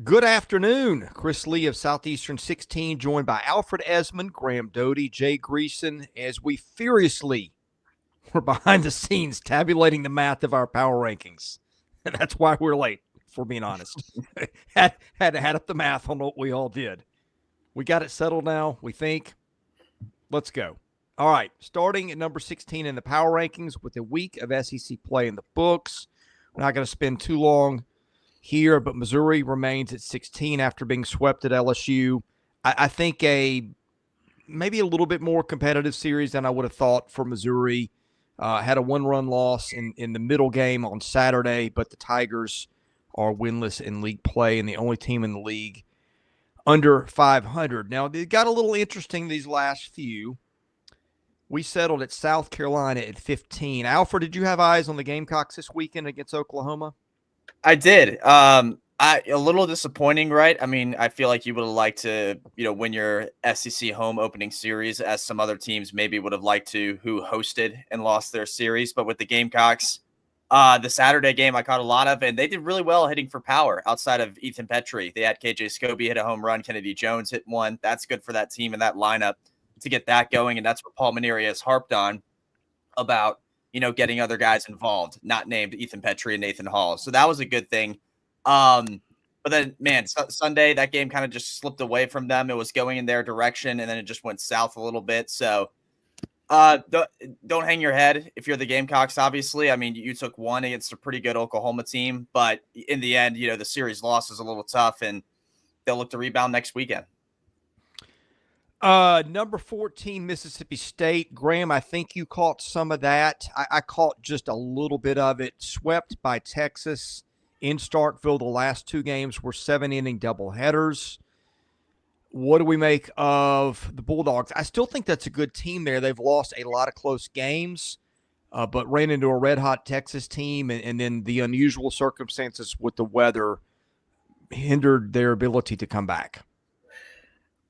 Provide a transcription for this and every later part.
Good afternoon. Chris Lee of Southeastern 16, joined by Alfred Esmond, Graham Doty, Jay Greason, as we furiously were behind the scenes tabulating the math of our power rankings. And that's why we're late, if we're being honest. had to add up the math on what we all did. We got it settled now, we think. Let's go. All right, starting at number 16 in the power rankings with a week of SEC play in the books. We're not going to spend too long here, but Missouri remains at 16 after being swept at LSU. I think maybe a little bit more competitive series than I would have thought for Missouri. Had a one-run loss in the middle game on Saturday, but the Tigers are winless in league play and the only team in the league under 500. Now, it got a little interesting these last few. We settled at South Carolina at 15. Alfred, did you have eyes on the Gamecocks this weekend against Oklahoma? I did. A little disappointing, right? I mean, I feel like you would have liked to, win your SEC home opening series, as some other teams maybe would have liked to, who hosted and lost their series. But with the Gamecocks, the Saturday game I caught a lot of, and they did really well hitting for power outside of Ethan Petrie. They had KJ Scobie hit a home run, Kennedy Jones hit one. That's good for that team and that lineup to get that going, and that's what Paul Maneri has harped on about, getting other guys involved, not named Ethan Petrie and Nathan Hall. So that was a good thing. But then, man, Sunday, that game kind of just slipped away from them. It was going in their direction, and then it just went south a little bit. So don't hang your head if you're the Gamecocks, obviously. I mean, you took one against a pretty good Oklahoma team, but in the end, the series loss is a little tough, and they'll look to rebound next weekend. Number 14, Mississippi State. Graham, I think you caught some of that. I caught just a little bit of it. Swept by Texas in Starkville. The last two games were 7-inning doubleheaders. What do we make of the Bulldogs? I still think that's a good team there. They've lost a lot of close games, but ran into a red-hot Texas team, and then the unusual circumstances with the weather hindered their ability to come back.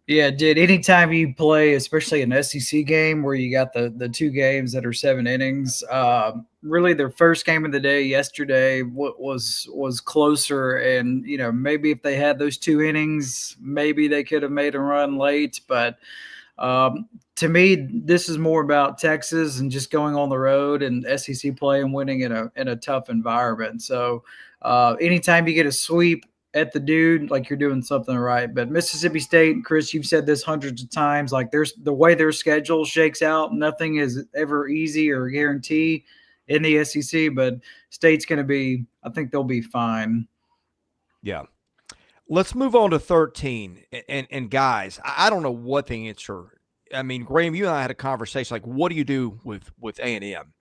Yeah, dude, anytime you play, especially an SEC game where you got the two games that are 7 innings, really their first game of the day yesterday was closer. And, maybe if they had those 2 innings, maybe they could have made a run late. But to me, this is more about Texas and just going on the road and SEC play and winning in a tough environment. So anytime you get a sweep at the dude, like, you're doing something right. But Mississippi State, Chris, you've said this hundreds of times, like, there's the way their schedule shakes out, nothing is ever easy or guarantee in the SEC, but State's going to be, I think they'll be fine. Yeah. Let's move on to 13. And guys, I don't know what the answer. I mean, Graham, you and I had a conversation, like, what do you do with A&M?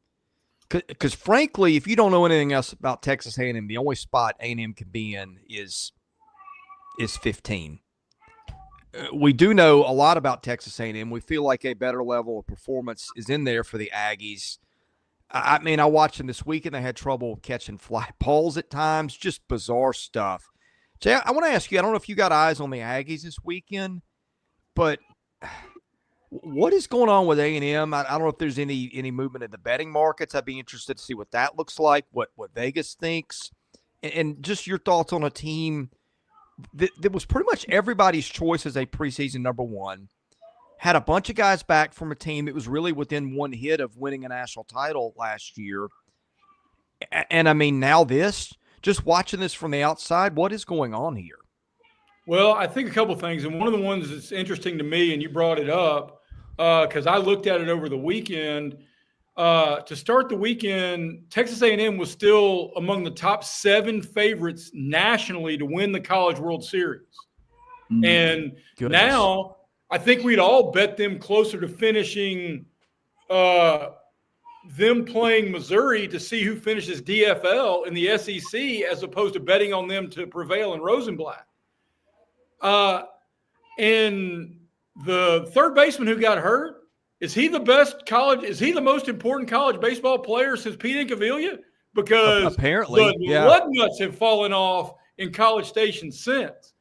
Because frankly, if you don't know anything else about Texas A&M, the only spot A&M can be in is 15. We do know a lot about Texas A&M. We feel like a better level of performance is in there for the Aggies. I mean, I watched them this weekend. They had trouble catching fly balls at times, just bizarre stuff. Jay, I want to ask you, I don't know if you got eyes on the Aggies this weekend, but what is going on with A&M? I don't know if there's any movement in the betting markets. I'd be interested to see what that looks like, what Vegas thinks, and just your thoughts on a team that was pretty much everybody's choice as a preseason number one. Had a bunch of guys back from a team that was really within one hit of winning a national title last year. And I mean, now just watching this from the outside, what is going on here? Well, I think a couple things. And one of the ones that's interesting to me, and you brought it up, because I looked at it over the weekend. To start the weekend, Texas A&M was still among the top 7 favorites nationally to win the College World Series. And Goodness. Now I think we'd all bet them closer to finishing them playing Missouri to see who finishes DFL in the SEC, as opposed to betting on them to prevail in Rosenblatt. And the third baseman who got hurt, is he the most important college baseball player since Pete Incaviglia? Because apparently the blood nuts have fallen off in College Station since.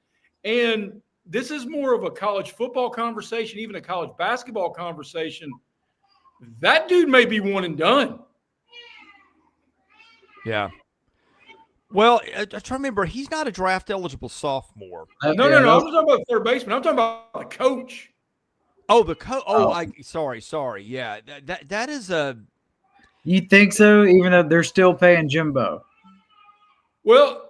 And this is more of a college football conversation, even a college basketball conversation. That dude may be one and done. Yeah. Well, I try to remember, he's not a draft eligible sophomore. No. I'm not talking about the third baseman. I'm talking about the coach. Oh, the coach. Oh, sorry. Yeah, that is a. You think so? Even though they're still paying Jimbo. Well,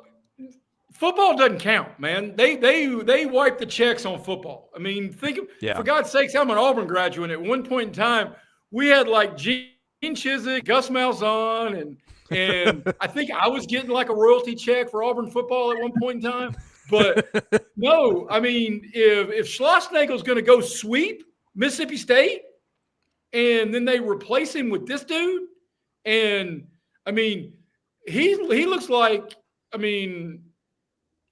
football doesn't count, man. They wipe the checks on football. I mean, for God's sakes, I'm an Auburn graduate. At one point in time, we had like Gene Chizik, Gus Malzahn, and I think I was getting like a royalty check for Auburn football at one point in time. But no, I mean, if Schlossnagel's going to go sweep Mississippi State, and then they replace him with this dude, and I mean, he looks like, I mean,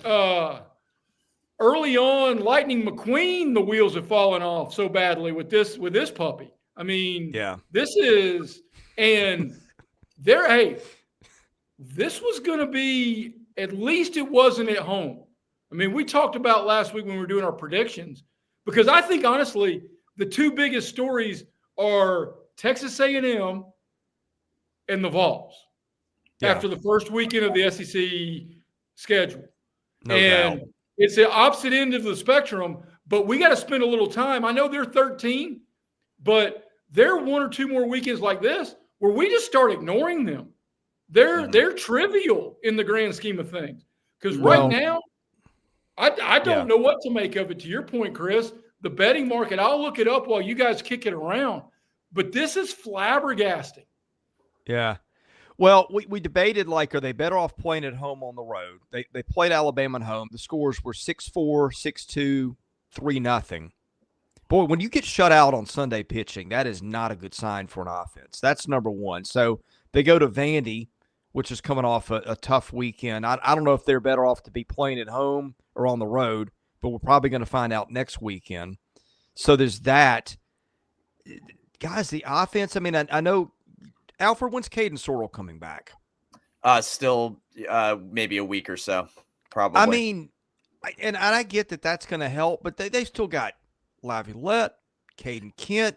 early on, Lightning McQueen, the wheels have fallen off so badly with this puppy. I mean, this is, and this was going to be, at least it wasn't at home. I mean, we talked about last week when we were doing our predictions, because I think, honestly, the two biggest stories are Texas A&M and the Vols after the first weekend of the SEC schedule. No doubt. It's the opposite end of the spectrum, but we got to spend a little time. I know they're 13, but there are one or two more weekends like this where we just start ignoring them. They're trivial in the grand scheme of things. Because right now, I don't know what to make of it. To your point, Chris, the betting market, I'll look it up while you guys kick it around. But this is flabbergasting. Yeah. Well, we debated, like, are they better off playing at home on the road? They played Alabama at home. The scores were 6-4, 6-2, 3-0. Boy, when you get shut out on Sunday pitching, that is not a good sign for an offense. That's number one. So they go to Vandy, which is coming off a tough weekend. I don't know if they're better off to be playing at home or on the road, but we're probably going to find out next weekend. So there's that. Guys, the offense, I mean, I know – Alfred, when's Caden Sorrell coming back? Still maybe a week or so, probably. I mean, and I get that that's going to help, but they still got Laviolette, Caden Kent,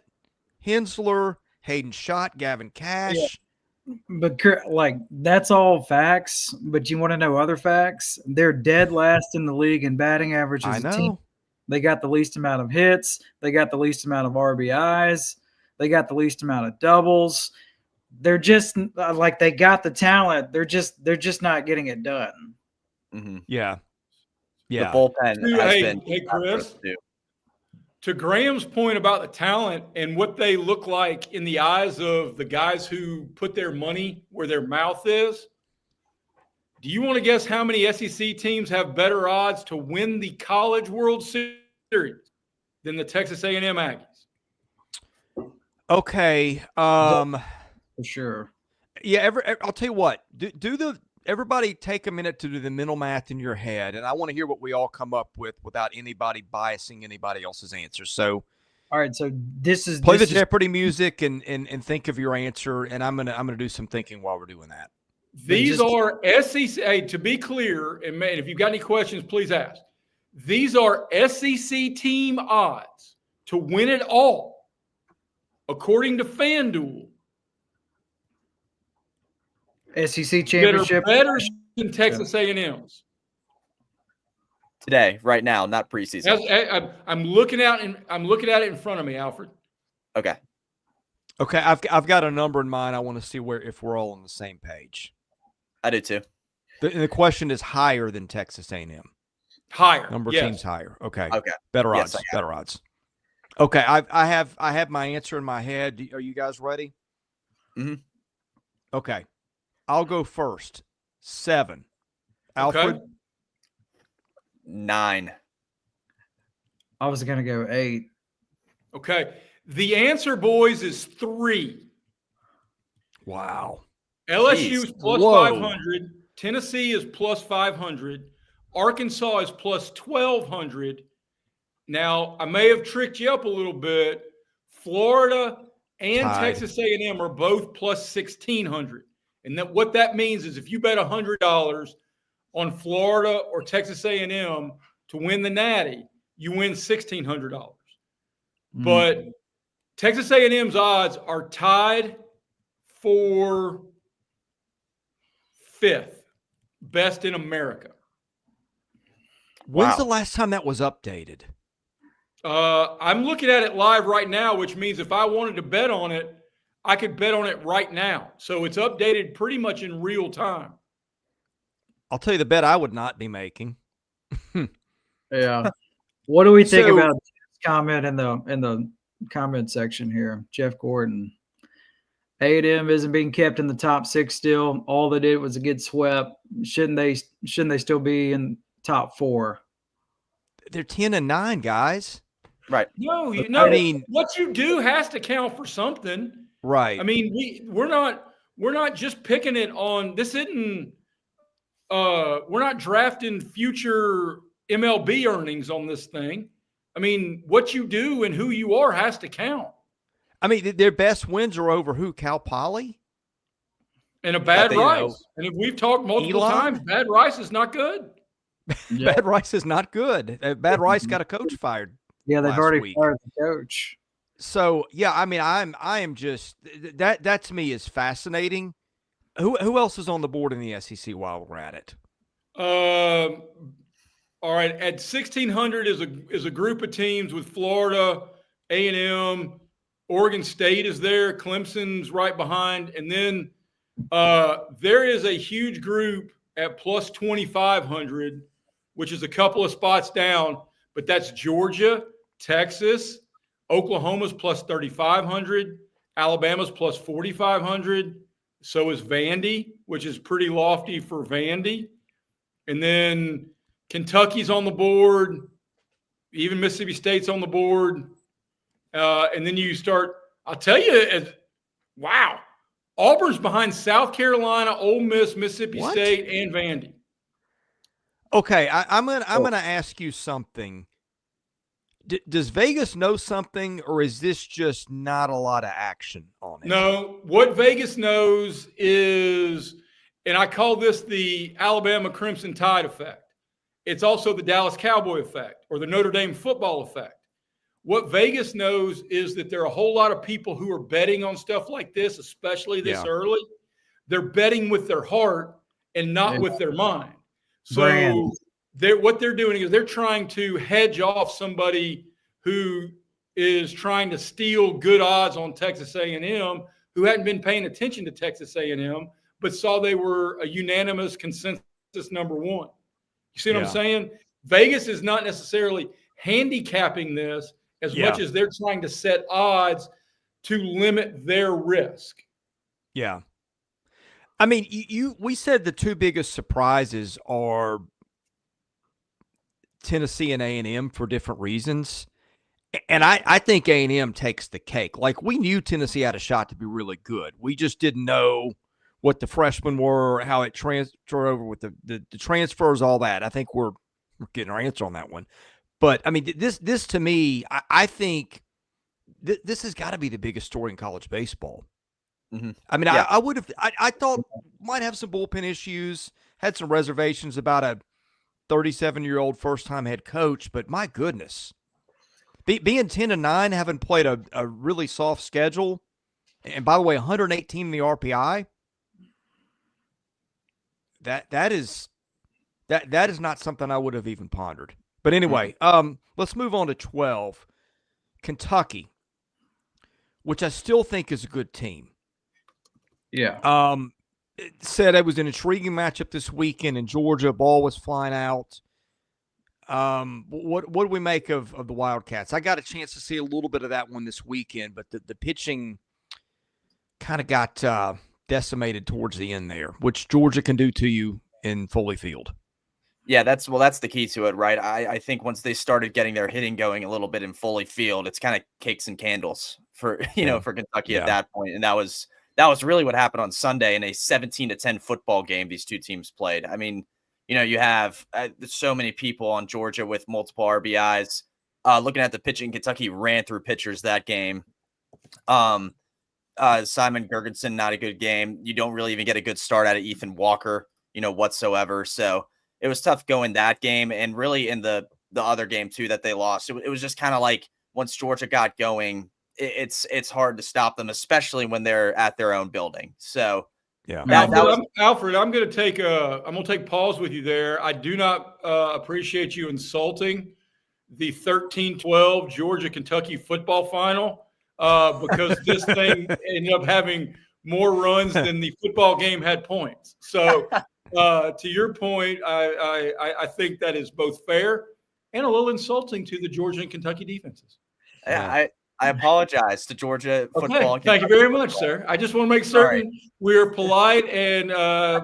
Hensler, Hayden Schott, Gavin Cash. Yeah. But, like, that's all facts, but you want to know other facts? They're dead last in the league in batting average as a team. They got the least amount of hits. They got the least amount of RBIs. They got the least amount of doubles. They're just like, they got the talent. They're just not getting it done. Mm-hmm. Yeah. The bullpen has been. Hey, Chris, to Graham's point about the talent and what they look like in the eyes of the guys who put their money where their mouth is, do you want to guess how many SEC teams have better odds to win the College World Series than the Texas A&M Aggies? Okay. For sure. Yeah, I'll tell you what. Everybody take a minute to do the mental math in your head, and I want to hear what we all come up with without anybody biasing anybody else's answer. So, all right. So play the Jeopardy music and think of your answer, and I'm gonna do some thinking while we're doing that. These are SEC. Hey, to be clear, and man, if you've got any questions, please ask. These are SEC team odds to win it all, according to FanDuel. SEC championship. That are better than Texas A&M's today, right now, not preseason. I'm looking at it in front of me, Alfred. Okay. I've got a number in mind. I want to see if we're all on the same page. I do too. The question is higher than Texas A&M. Higher. Number of teams higher. Okay. Better odds. Better odds. Okay. I have my answer in my head. Are you guys ready? Mm-hmm. Okay. I'll go first. 7. Alfred? 9. I was going to go 8. Okay. The answer, boys, is 3. Wow. LSU is plus 500. Tennessee is plus 500. Arkansas is plus 1,200. Now, I may have tricked you up a little bit. Florida and Texas A&M are both plus 1,600. And what that means is if you bet $100 on Florida or Texas A&M to win the Natty, you win $1,600. But Texas A&M's odds are tied for 5th. best in America. When's the last time that was updated? I'm looking at it live right now, which means if I wanted to bet on it, I could bet on it right now. So it's updated pretty much in real time. I'll tell you the bet I would not be making. Yeah. What do we think So- about this comment in the comment section here? Jeff Gordon. A&M isn't being kept in the top 6 still. All they did was get swept. Shouldn't they still be in top 4? They're 10-9, guys. Right. No, I mean, what you do has to count for something. right. I mean, we're not just picking it on this. Isn't we're not drafting future MLB earnings on this thing. I mean, what you do and who you are has to count. I mean, their best wins are over who? Cal Poly? And a bad You know, Rice. And if we've talked multiple Elon? times, bad Rice is not good. Yeah. Bad Rice is not good. Bad Rice got a coach fired. Yeah, they've last already week. fired the coach. So yeah, I mean, I am just that to me is fascinating. Who else is on the board in the SEC while we're at it? All right, at 1,600 is a group of teams with Florida, A&M, Oregon State is there, Clemson's right behind, and then there is a huge group at plus 2,500, which is a couple of spots down, but that's Georgia, Texas, Oklahoma's plus 3,500, Alabama's plus 4,500. So is Vandy, which is pretty lofty for Vandy. And then Kentucky's on the board. Even Mississippi State's on the board. And then you start, I'll tell you, wow. Auburn's behind South Carolina, Ole Miss, Mississippi What? State, and Vandy. Okay, I'm gonna ask you something. Does Vegas know something, or is this just not a lot of action on it? No, what Vegas knows is, and I call this the Alabama Crimson Tide effect. It's also the Dallas Cowboy effect or the Notre Dame football effect. What Vegas knows is that there are a whole lot of people who are betting on stuff like this, especially this early. They're betting with their heart and not with their mind. So what they're doing is they're trying to hedge off somebody who is trying to steal good odds on Texas A&M, who hadn't been paying attention to Texas A&M, but saw they were a unanimous consensus number one. You see what I'm saying? Vegas is not necessarily handicapping this as much as they're trying to set odds to limit their risk. Yeah. I mean, we said the two biggest surprises are Tennessee and A&M for different reasons. And I think A&M takes the cake. Like, we knew Tennessee had a shot to be really good. We just didn't know what the freshmen were, how it transferred over with the transfers, all that. I think we're getting our answer on that one. But, I mean, this to me, I think this has got to be the biggest story in college baseball. Mm-hmm. I mean, I would have – I thought might have some bullpen issues, had some reservations about a 37-year-old first-time head coach, but my goodness. Being 10-9, having played a really soft schedule, and by the way, 118 in the RPI, that is not something I would have even pondered. But anyway, let's move on to 12. Kentucky, which I still think is a good team. Yeah. It said it was an intriguing matchup this weekend in Georgia. Ball was flying out. What do we make of the Wildcats? I got a chance to see a little bit of that one this weekend, but the pitching kind of got decimated towards the end there, which Georgia can do to you in Foley Field. Yeah, that's the key to it, right? I think once they started getting their hitting going a little bit in Foley Field, it's kind of cakes and candles for for Kentucky at that point. And that was really what happened on Sunday in a 17-10 football game these two teams played. I mean, you have so many people on Georgia with multiple RBIs. Looking at the pitching, Kentucky ran through pitchers that game. Simon Gergensen, not a good game. You don't really even get a good start out of Ethan Walker, whatsoever. So it was tough going that game, and really in the other game too that they lost. It was just kind of like once Georgia got going, it's hard to stop them, especially when they're at their own building. So Yeah. Alfred, I'm going to take pause with you there. I do not appreciate you insulting the 13-12 Georgia-Kentucky football final because this thing ended up having more runs than the football game had points. So to your point, I think that is both fair and a little insulting to the Georgia and Kentucky defenses. Yeah. I apologize to Georgia football. Okay. Thank you very much, sir. I just want to make certain we're polite and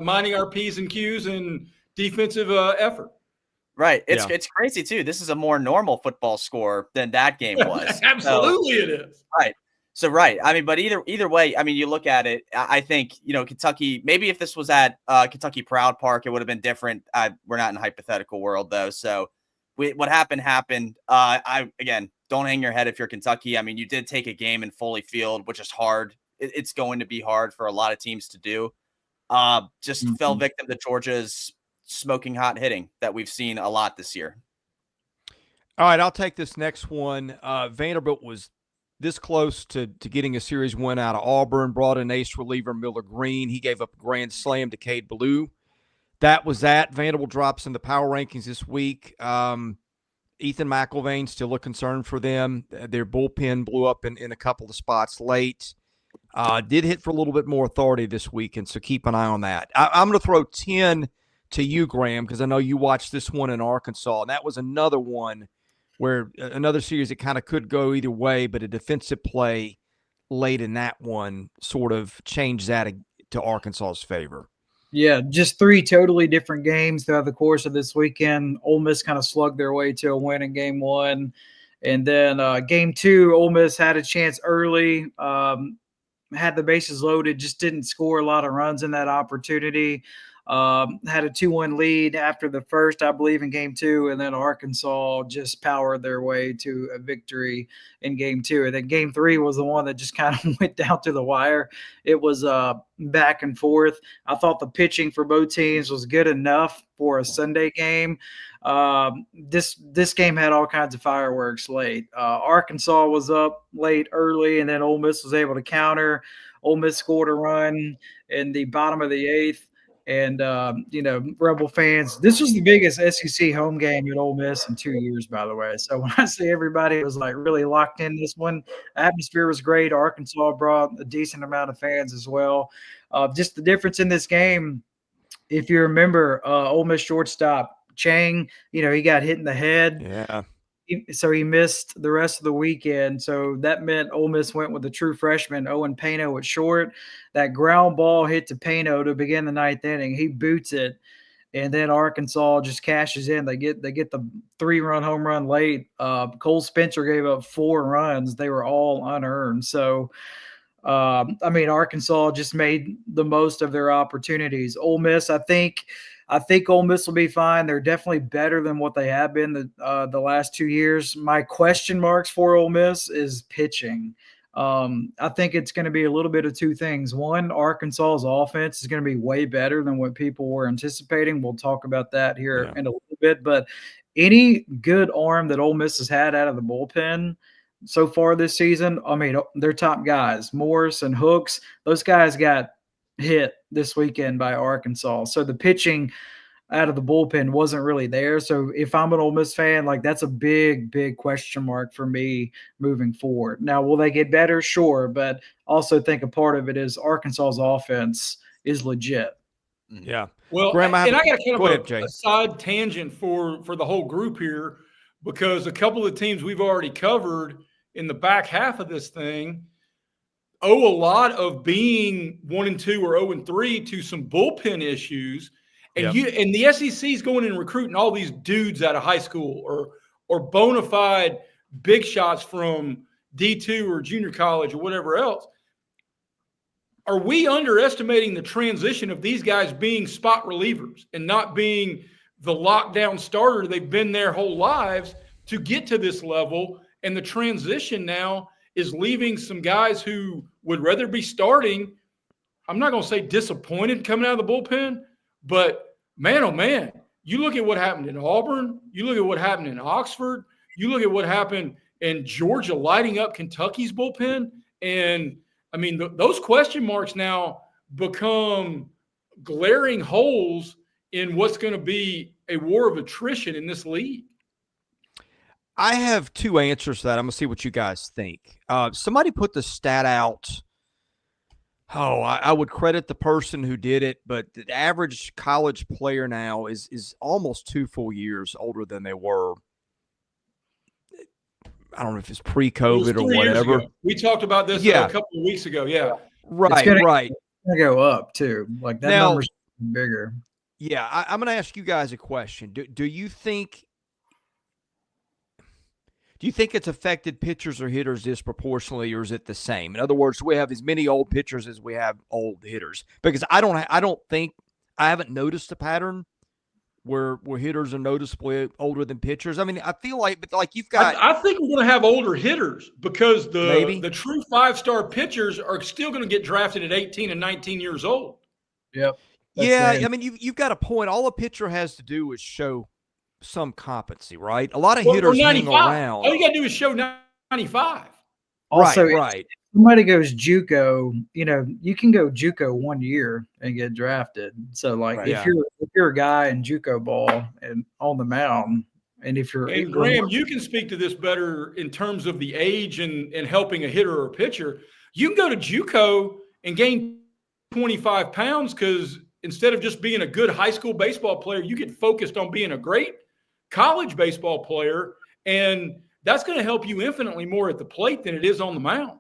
minding our P's and Q's and defensive effort. Right. It's crazy, too. This is a more normal football score than that game was. Absolutely it is. Right. So, right. I mean, but either way, I mean, you look at it, I think, Kentucky, maybe if this was at Kentucky Proud Park, it would have been different. We're not in a hypothetical world, though. So what happened. Again, don't hang your head if you're Kentucky. I mean, you did take a game in Foley Field, which is hard. It's going to be hard for a lot of teams to do. Just fell victim to Georgia's smoking hot hitting that we've seen a lot this year. All right, I'll take this next one. Vanderbilt was this close to getting a series win out of Auburn, brought in ace reliever Miller Green. He gave up a grand slam to Cade Ballou. That was that. Vanderbilt drops in the power rankings this week. Ethan McIlvain, still a concern for them. Their bullpen blew up in a couple of spots late. Did hit for a little bit more authority this weekend, so keep an eye on that. I'm going to throw 10 to you, Graham, because I know you watched this one in Arkansas, and that was another one where another series that kind of could go either way, but a defensive play late in that one sort of changed that to Arkansas's favor. Yeah, just three totally different games throughout the course of this weekend. Ole Miss kind of slugged their way to a win in game one. And then game two, Ole Miss had a chance early, had the bases loaded, just didn't score a lot of runs in that opportunity. Had a 2-1 lead after the first, I believe, in game two, and then Arkansas just powered their way to a victory in game two. And then game three was the one that just kind of went down to the wire. It was back and forth. I thought the pitching for both teams was good enough for a Sunday game. This game had all kinds of fireworks late. Arkansas was up late early, and then Ole Miss was able to counter. Ole Miss scored a run in the bottom of the eighth. And, Rebel fans, this was the biggest SEC home game at Ole Miss in 2 years, by the way. So when I say everybody was like really locked in this one, atmosphere was great. Arkansas brought a decent amount of fans as well. Just the difference in this game, if you remember, Ole Miss shortstop Chang, he got hit in the head. Yeah. So he missed the rest of the weekend. So that meant Ole Miss went with the true freshman, Owen Pano, at short. That ground ball hit to Pano to begin the ninth inning. He boots it, and then Arkansas just cashes in. They get the 3-run home run late. Cole Spencer gave up 4 runs. They were all unearned. So, Arkansas just made the most of their opportunities. Ole Miss, I think Ole Miss will be fine. They're definitely better than what they have been the last 2 years. My question marks for Ole Miss is pitching. I think it's going to be a little bit of two things. One, Arkansas's offense is going to be way better than what people were anticipating. We'll talk about that here in a little bit. But any good arm that Ole Miss has had out of the bullpen so far this season, their top guys, Morris and Hooks, those guys got hit this weekend by Arkansas. So the pitching out of the bullpen wasn't really there. So if I'm an Ole Miss fan, that's a big, big question mark for me moving forward. Now, will they get better? Sure. But also think a part of it is Arkansas's offense is legit. Yeah. Well, Graham, I got kind of a side tangent for the whole group here, because a couple of teams we've already covered in the back half of this thing owe a lot of being 1-2 or 0-3 to some bullpen issues. And the SEC is going and recruiting all these dudes out of high school or bona fide big shots from D2 or junior college or whatever else. Are we underestimating the transition of these guys being spot relievers and not being the lockdown starter they've been their whole lives to get to this level? And the transition now is leaving some guys who would rather be starting. I'm not going to say disappointed coming out of the bullpen, but man, oh man, you look at what happened in Auburn. You look at what happened in Oxford. You look at what happened in Georgia lighting up Kentucky's bullpen. And those question marks now become glaring holes in what's going to be a war of attrition in this league? I have two answers to that. I'm going to see what you guys think. Somebody put the stat out. Oh, I would credit the person who did it, but the average college player now is almost 2 full years older than they were. I don't know if it's pre-COVID or whatever. We talked about this a couple of weeks ago. Yeah. Right. It's gonna go up too. Like that number's bigger. Yeah. I'm going to ask you guys a question. Do you think it's affected pitchers or hitters disproportionately, or is it the same? In other words, do we have as many old pitchers as we have old hitters? Because I haven't noticed a pattern where hitters are noticeably older than pitchers. I mean, I feel like you've got. I think we're going to have older hitters because the true 5-star pitchers are still going to get drafted at 18 and 19 years old. Yep. I mean, you've got a point. All a pitcher has to do is show some competency, right? A lot of hitters hang around. All you got to do is show 95. Also, right. If somebody goes JUCO, you can go JUCO 1 year and get drafted. So, if you're a guy in JUCO ball and on the mound, and if you're and Graham, you can speak to this better in terms of the age and helping a hitter or a pitcher. You can go to JUCO and gain 25 pounds because instead of just being a good high school baseball player, you get focused on being a great college baseball player, and that's going to help you infinitely more at the plate than it is on the mound.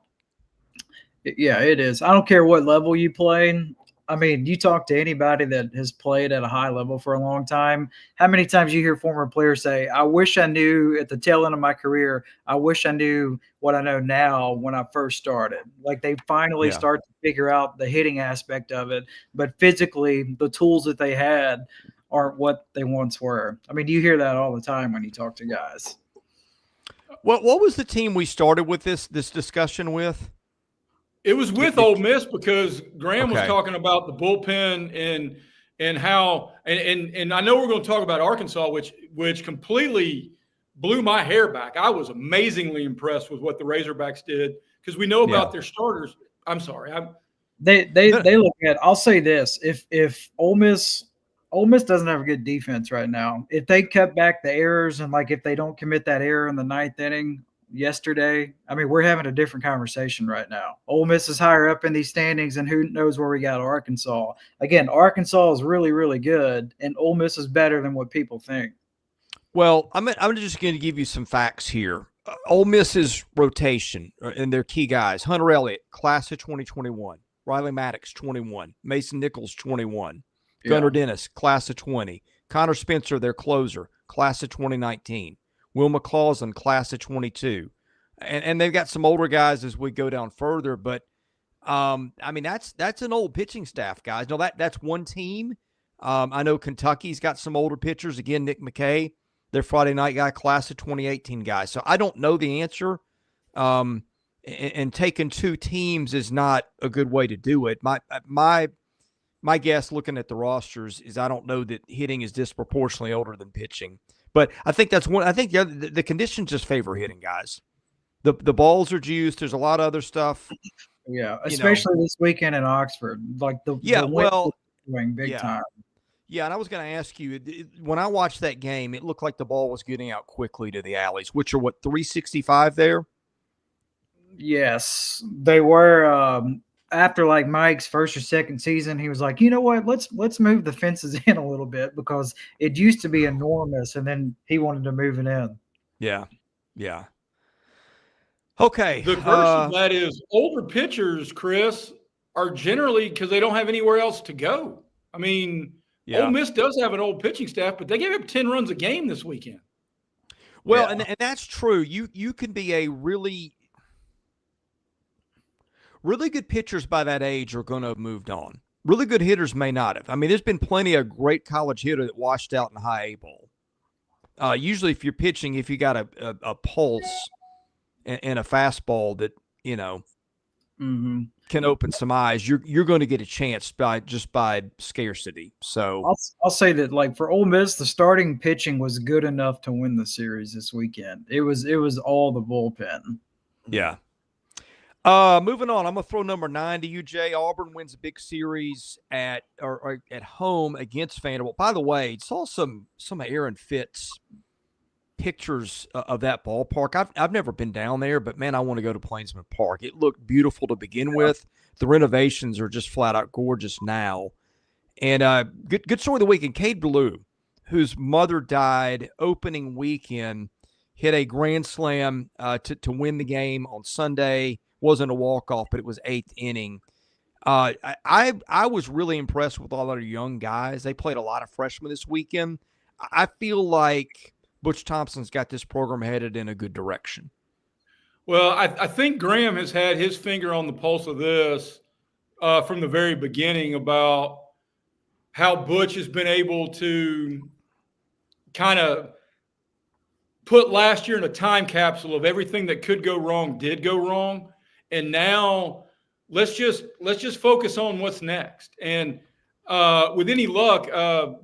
Yeah, it is. I don't care what level you play. I mean, you talk to anybody that has played at a high level for a long time. How many times you hear former players say, I wish I knew at the tail end of my career, I wish I knew what I know now when I first started. Like they finally start to figure out the hitting aspect of it, but physically the tools that they had aren't what they once were. I mean, you hear that all the time when you talk to guys. What was the team we started with this discussion with? It was with Ole Miss because Graham was talking about the bullpen and how and I know we're going to talk about Arkansas, which completely blew my hair back. I was amazingly impressed with what the Razorbacks did because we know about their starters. I'm sorry. They look at. I'll say this: if Ole Miss doesn't have a good defense right now, if they cut back the errors and if they don't commit that error in the 9th inning yesterday, I mean, we're having a different conversation right now. Ole Miss is higher up in these standings, and who knows where we got Arkansas. Again, Arkansas is really, really good, and Ole Miss is better than what people think. Well, I'm just going to give you some facts here. Ole Miss's rotation and their key guys: Hunter Elliott, class of 2021; Riley Maddox, 21; Mason Nichols, 21; Gunnar Dennis, class of 20; Connor Spencer, their closer, class of 2019; Will McCausland, class of 22. And they've got some older guys as we go down further. But, I mean, that's an old pitching staff, guys. No, that's one team. I know Kentucky's got some older pitchers. Again, Nick McKay, their Friday night guy, class of 2018 guy. So I don't know the answer. And taking two teams is not a good way to do it. My guess looking at the rosters is I don't know that hitting is disproportionately older than pitching. But I think that's one. I think the conditions just favor hitting, guys. The balls are juiced. There's a lot of other stuff. Yeah, especially this weekend in Oxford. The wind big time. Yeah, and I was going to ask you, when I watched that game, it looked like the ball was getting out quickly to the alleys, which are 365 there? Yes, they were. After Mike's first or second season, he was like, you know what, let's move the fences in a little bit because it used to be enormous, and then he wanted to move it in. Yeah. Okay. The verse of that is older pitchers, Chris, are generally because they don't have anywhere else to go. I mean, Ole Miss does have an old pitching staff, but they gave up 10 runs a game this weekend. Well, and that's true. You can be a really good pitchers by that age are going to have moved on. Really good hitters may not have. I mean, there's been plenty of great college hitter that washed out in high A ball. Usually if you're pitching, if you got a pulse and a fastball that, can open some eyes, you're going to get a chance by scarcity. So I'll say that for Ole Miss, the starting pitching was good enough to win the series this weekend. It was all the bullpen. Yeah. Moving on, I'm gonna throw number 9 to you, Jay. Auburn wins a big series or at home against Vanderbilt. By the way, saw some of Aaron Fitz pictures of that ballpark. I've never been down there, but man, I want to go to Plainsman Park. It looked beautiful to begin with. The renovations are just flat out gorgeous now. And good story of the weekend. Cade Ballou, whose mother died opening weekend, hit a grand slam to win the game on Sunday. Wasn't a walk-off, but it was 8th inning. I was really impressed with all our young guys. They played a lot of freshmen this weekend. I feel like Butch Thompson's got this program headed in a good direction. Well, I think Graham has had his finger on the pulse of this from the very beginning about how Butch has been able to kind of put last year in a time capsule of everything that could go wrong did go wrong. And now let's just focus on what's next. And with any luck,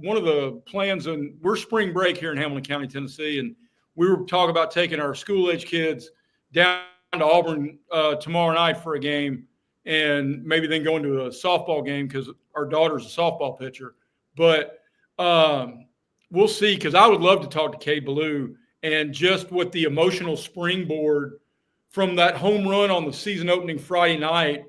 one of the plans, and we're spring break here in Hamilton County, Tennessee, and we were talking about taking our school-age kids down to Auburn tomorrow night for a game, and maybe then going to a softball game because our daughter's a softball pitcher. But we'll see, because I would love to talk to Cade Ballou and just what the emotional springboard from that home run on the season opening Friday night,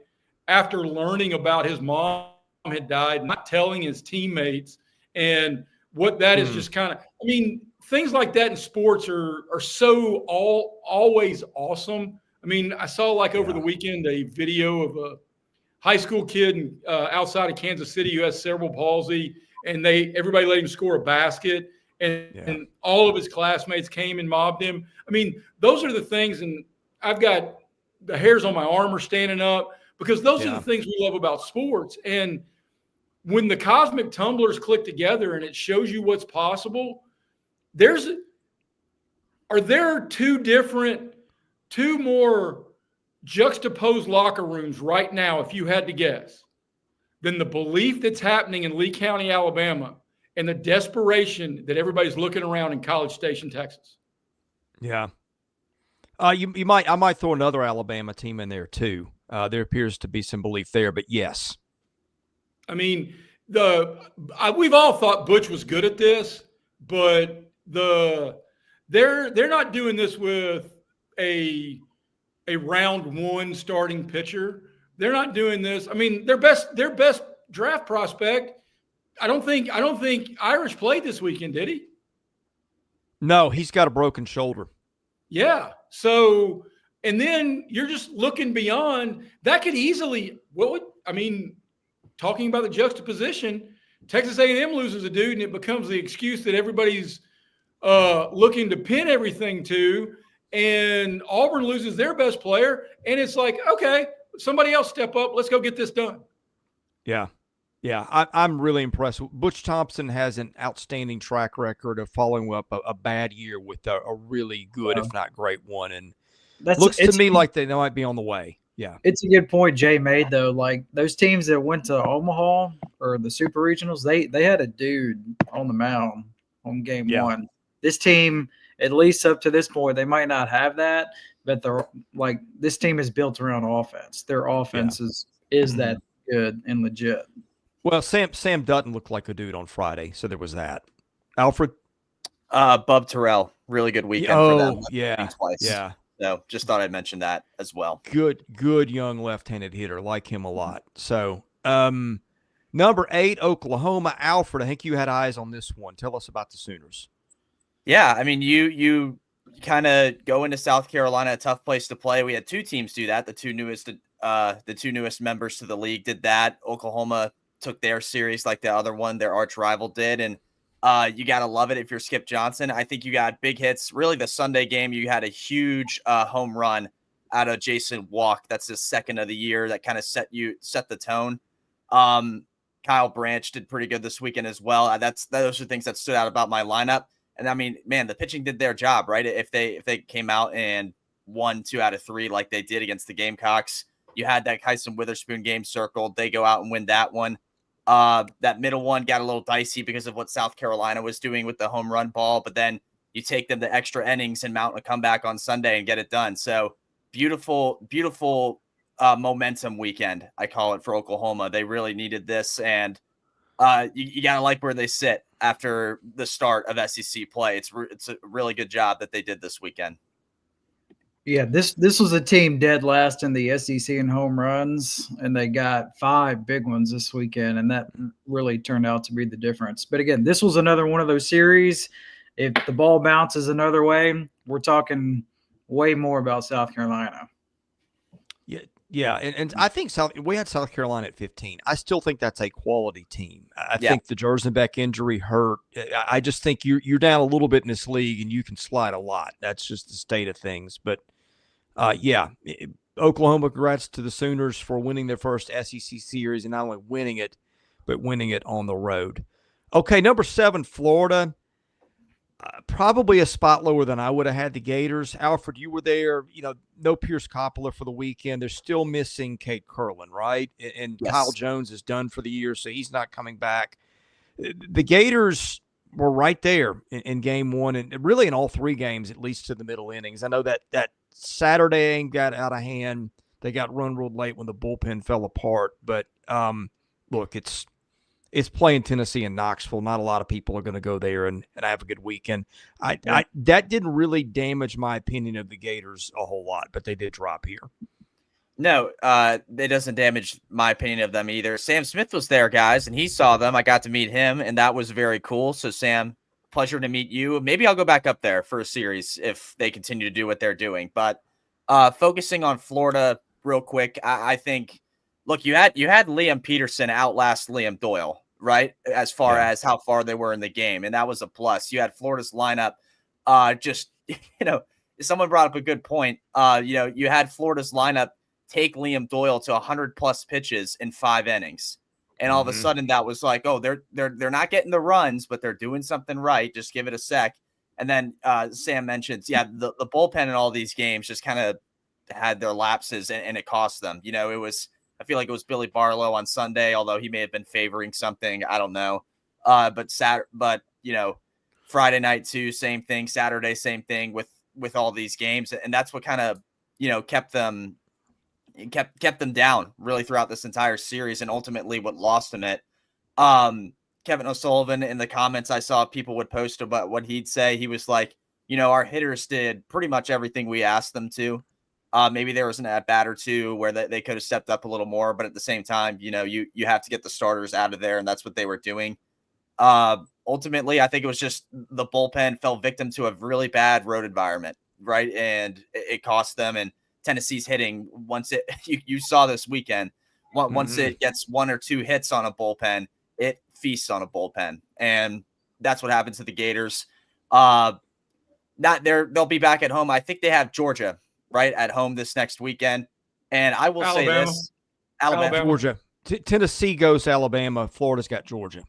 after learning about his mom had died, not telling his teammates, and what that is just kind of, I mean, things like that in sports are so always awesome. I mean, I saw over the weekend a video of a high school kid outside of Kansas City who has cerebral palsy, and everybody let him score a basket, and all of his classmates came and mobbed him. I mean, those are the things, and I've got the hairs on my arm are standing up, because those are the things we love about sports. And when the cosmic tumblers click together and it shows you what's possible, are there two more juxtaposed locker rooms right now, if you had to guess, than the belief that's happening in Lee County, Alabama, and the desperation that everybody's looking around in College Station, Texas? Yeah. I might throw another Alabama team in there too. There appears to be some belief there, but yes. I mean, we've all thought Butch was good at this, but they're not doing this with a round one starting pitcher. They're not doing this. I mean, their best draft prospect, I don't think Irish played this weekend, did he? No, he's got a broken shoulder. Yeah. So, and then you're just looking beyond that. Could easily, talking about the juxtaposition, Texas A&M loses a dude and it becomes the excuse that everybody's looking to pin everything to, and Auburn loses their best player, and it's like, okay, somebody else step up. Let's go get this done. Yeah. Yeah, I'm really impressed. Butch Thompson has an outstanding track record of following up a bad year with a really good, if not great one. And looks to me like they might be on the way. Yeah. It's a good point Jay made, though. Like, those teams that went to Omaha or the Super Regionals, they had a dude on the mound on game one. This team, at least up to this point, they might not have that, but this team is built around offense. Their offense is that good and legit. Well, Sam Dutton looked like a dude on Friday, so there was that. Alfred? Bub Terrell, really good weekend for them. Yeah. So just thought I'd mention that as well. Good young left-handed hitter. Like him a lot. So, number 8, Oklahoma. Alfred, I think you had eyes on this one. Tell us about the Sooners. Yeah, I mean, you kind of go into South Carolina, a tough place to play. We had two teams do that. The two newest members to the league did that. Oklahoma took their series like the other one, their arch rival did. And you got to love it if you're Skip Johnson. I think you got big hits. Really, the Sunday game, you had a huge home run out of Jason Walk. That's his second of the year. That kind of set the tone. Kyle Branch did pretty good this weekend as well. Those are things that stood out about my lineup. And I mean, man, the pitching did their job, right? If they came out and won 2 out of 3 like they did against the Gamecocks, you had that Kyson Witherspoon game circled. They go out and win that one. That middle one got a little dicey because of what South Carolina was doing with the home run ball, but then you take them to extra innings and mount a comeback on Sunday and get it done. So beautiful momentum weekend. I call it, for Oklahoma. They really needed this, and you got to like where they sit after the start of SEC play. It's a really good job that they did this weekend. Yeah, this was a team dead last in the SEC in home runs, and they got 5 big ones this weekend, and that really turned out to be the difference. But again, this was another one of those series. If the ball bounces another way, we're talking way more about South Carolina. Yeah, and I think we had South Carolina at 15. I still think that's a quality team. I think the Jersenbeck injury hurt. I just think you're down a little bit in this league, and you can slide a lot. That's just the state of things. But Oklahoma, congrats to the Sooners for winning their first SEC series, and not only winning it, but winning it on the road. Okay, number 7, Florida. Probably a spot lower than I would have had the Gators. Alfred, you were there. No Pierce Coppola for the weekend. They're still missing Kate Curlin, right? And Yes. Kyle Jones is done for the year, so he's not coming back. The Gators were right there in game 1, and really in all 3 games, at least to the middle innings. I know that Saturday game got out of hand. They got run ruled late when the bullpen fell apart. But look, it's playing Tennessee and Knoxville. Not a lot of people are going to go there and have a good weekend. That didn't really damage my opinion of the Gators a whole lot, but they did drop here. No, it doesn't damage my opinion of them either. Sam Smith was there, guys, and he saw them. I got to meet him, and that was very cool. So, Sam, pleasure to meet you. Maybe I'll go back up there for a series if they continue to do what they're doing. But focusing on Florida real quick, I think, look, you had Liam Peterson outlast Liam Doyle, right? As far as how far they were in the game. And that was a plus. You had Florida's lineup. Someone brought up a good point. You had Florida's lineup take Liam Doyle to 100+ pitches in 5 innings. And all of a sudden that was like, oh, they're not getting the runs, but they're doing something right. Just give it a sec. And then Sam mentions, the bullpen in all these games just kind of had their lapses, and it cost them. I feel like it was Billy Barlow on Sunday, although he may have been favoring something. I don't know. But Friday night too, same thing. Saturday, same thing with all these games. And that's what kind of, kept them down really throughout this entire series, and ultimately what lost them it. Kevin O'Sullivan, in the comments I saw people would post about what he'd say. He was like, our hitters did pretty much everything we asked them to. Maybe there was an at bat or two where they could have stepped up a little more, but at the same time, you have to get the starters out of there, and that's what they were doing. Ultimately, I think it was just the bullpen fell victim to a really bad road environment, right? And it cost them. And Tennessee's hitting, once you saw this weekend, once it gets 1 or 2 hits on a bullpen, it feasts on a bullpen, and that's what happens to the Gators. They'll be back at home. I think they have Georgia right at home this next weekend, and I will say this: Alabama. Georgia, Tennessee goes to Alabama. Florida's got Georgia.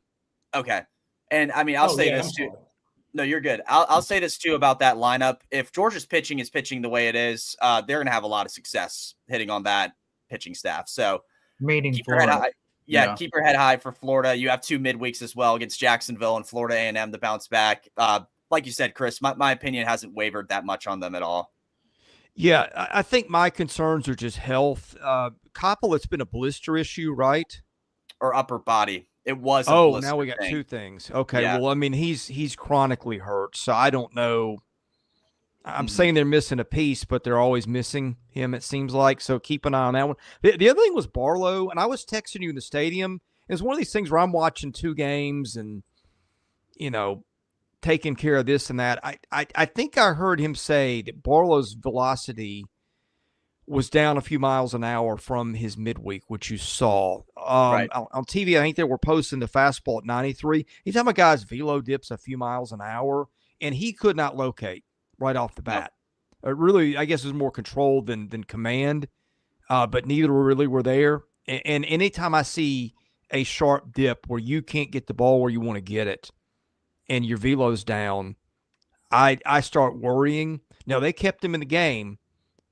Okay, and I mean I'll say this too. No, you're good. I'll say this too about that lineup. If Georgia's pitching is pitching the way it is, they're going to have a lot of success hitting on that pitching staff. So, keep your head high. Keep your head high for Florida. You have 2 midweeks as well against Jacksonville and Florida A&M to bounce back. Like you said, Chris, my opinion hasn't wavered that much on them at all. Yeah, I think my concerns are just health. Koppel, it's been a blister issue, right? Or upper body. It was. Now we got 2 things. Okay. Yeah. Well, I mean, he's chronically hurt, so I don't know. I'm saying they're missing a piece, but they're always missing him, it seems like. So keep an eye on that one. The other thing was Barlow, and I was texting you in the stadium. It's one of these things where I'm watching 2 games and, taking care of this and that. I think I heard him say that Barlow's velocity was down a few miles an hour from his midweek, which you saw right. on TV. I think they were posting the fastball at 93. He's talking about guys velo dips a few miles an hour, and he could not locate right off the bat. It really, I guess, is more controlled than command, but neither really were there. And anytime I see a sharp dip where you can't get the ball where you want to get it and your velo's down, I start worrying. Now, they kept him in the game,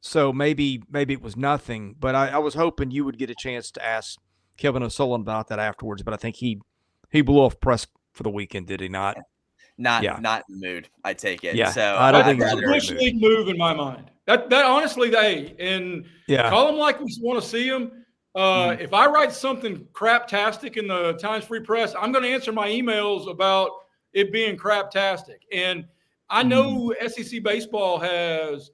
so maybe it was nothing, but I was hoping you would get a chance to ask Kevin O'Sullivan about that afterwards, but I think he blew off press for the weekend, did he not? not Yeah. not in the mood. I take it. Yeah, So I don't I'd think he's in rather- a great Bush mood. League move in my mind. That honestly, and Yeah. call them like we want to see them. If I write something craptastic in the Times Free Press, I'm going to answer my emails about it being craptastic. And I know SEC baseball has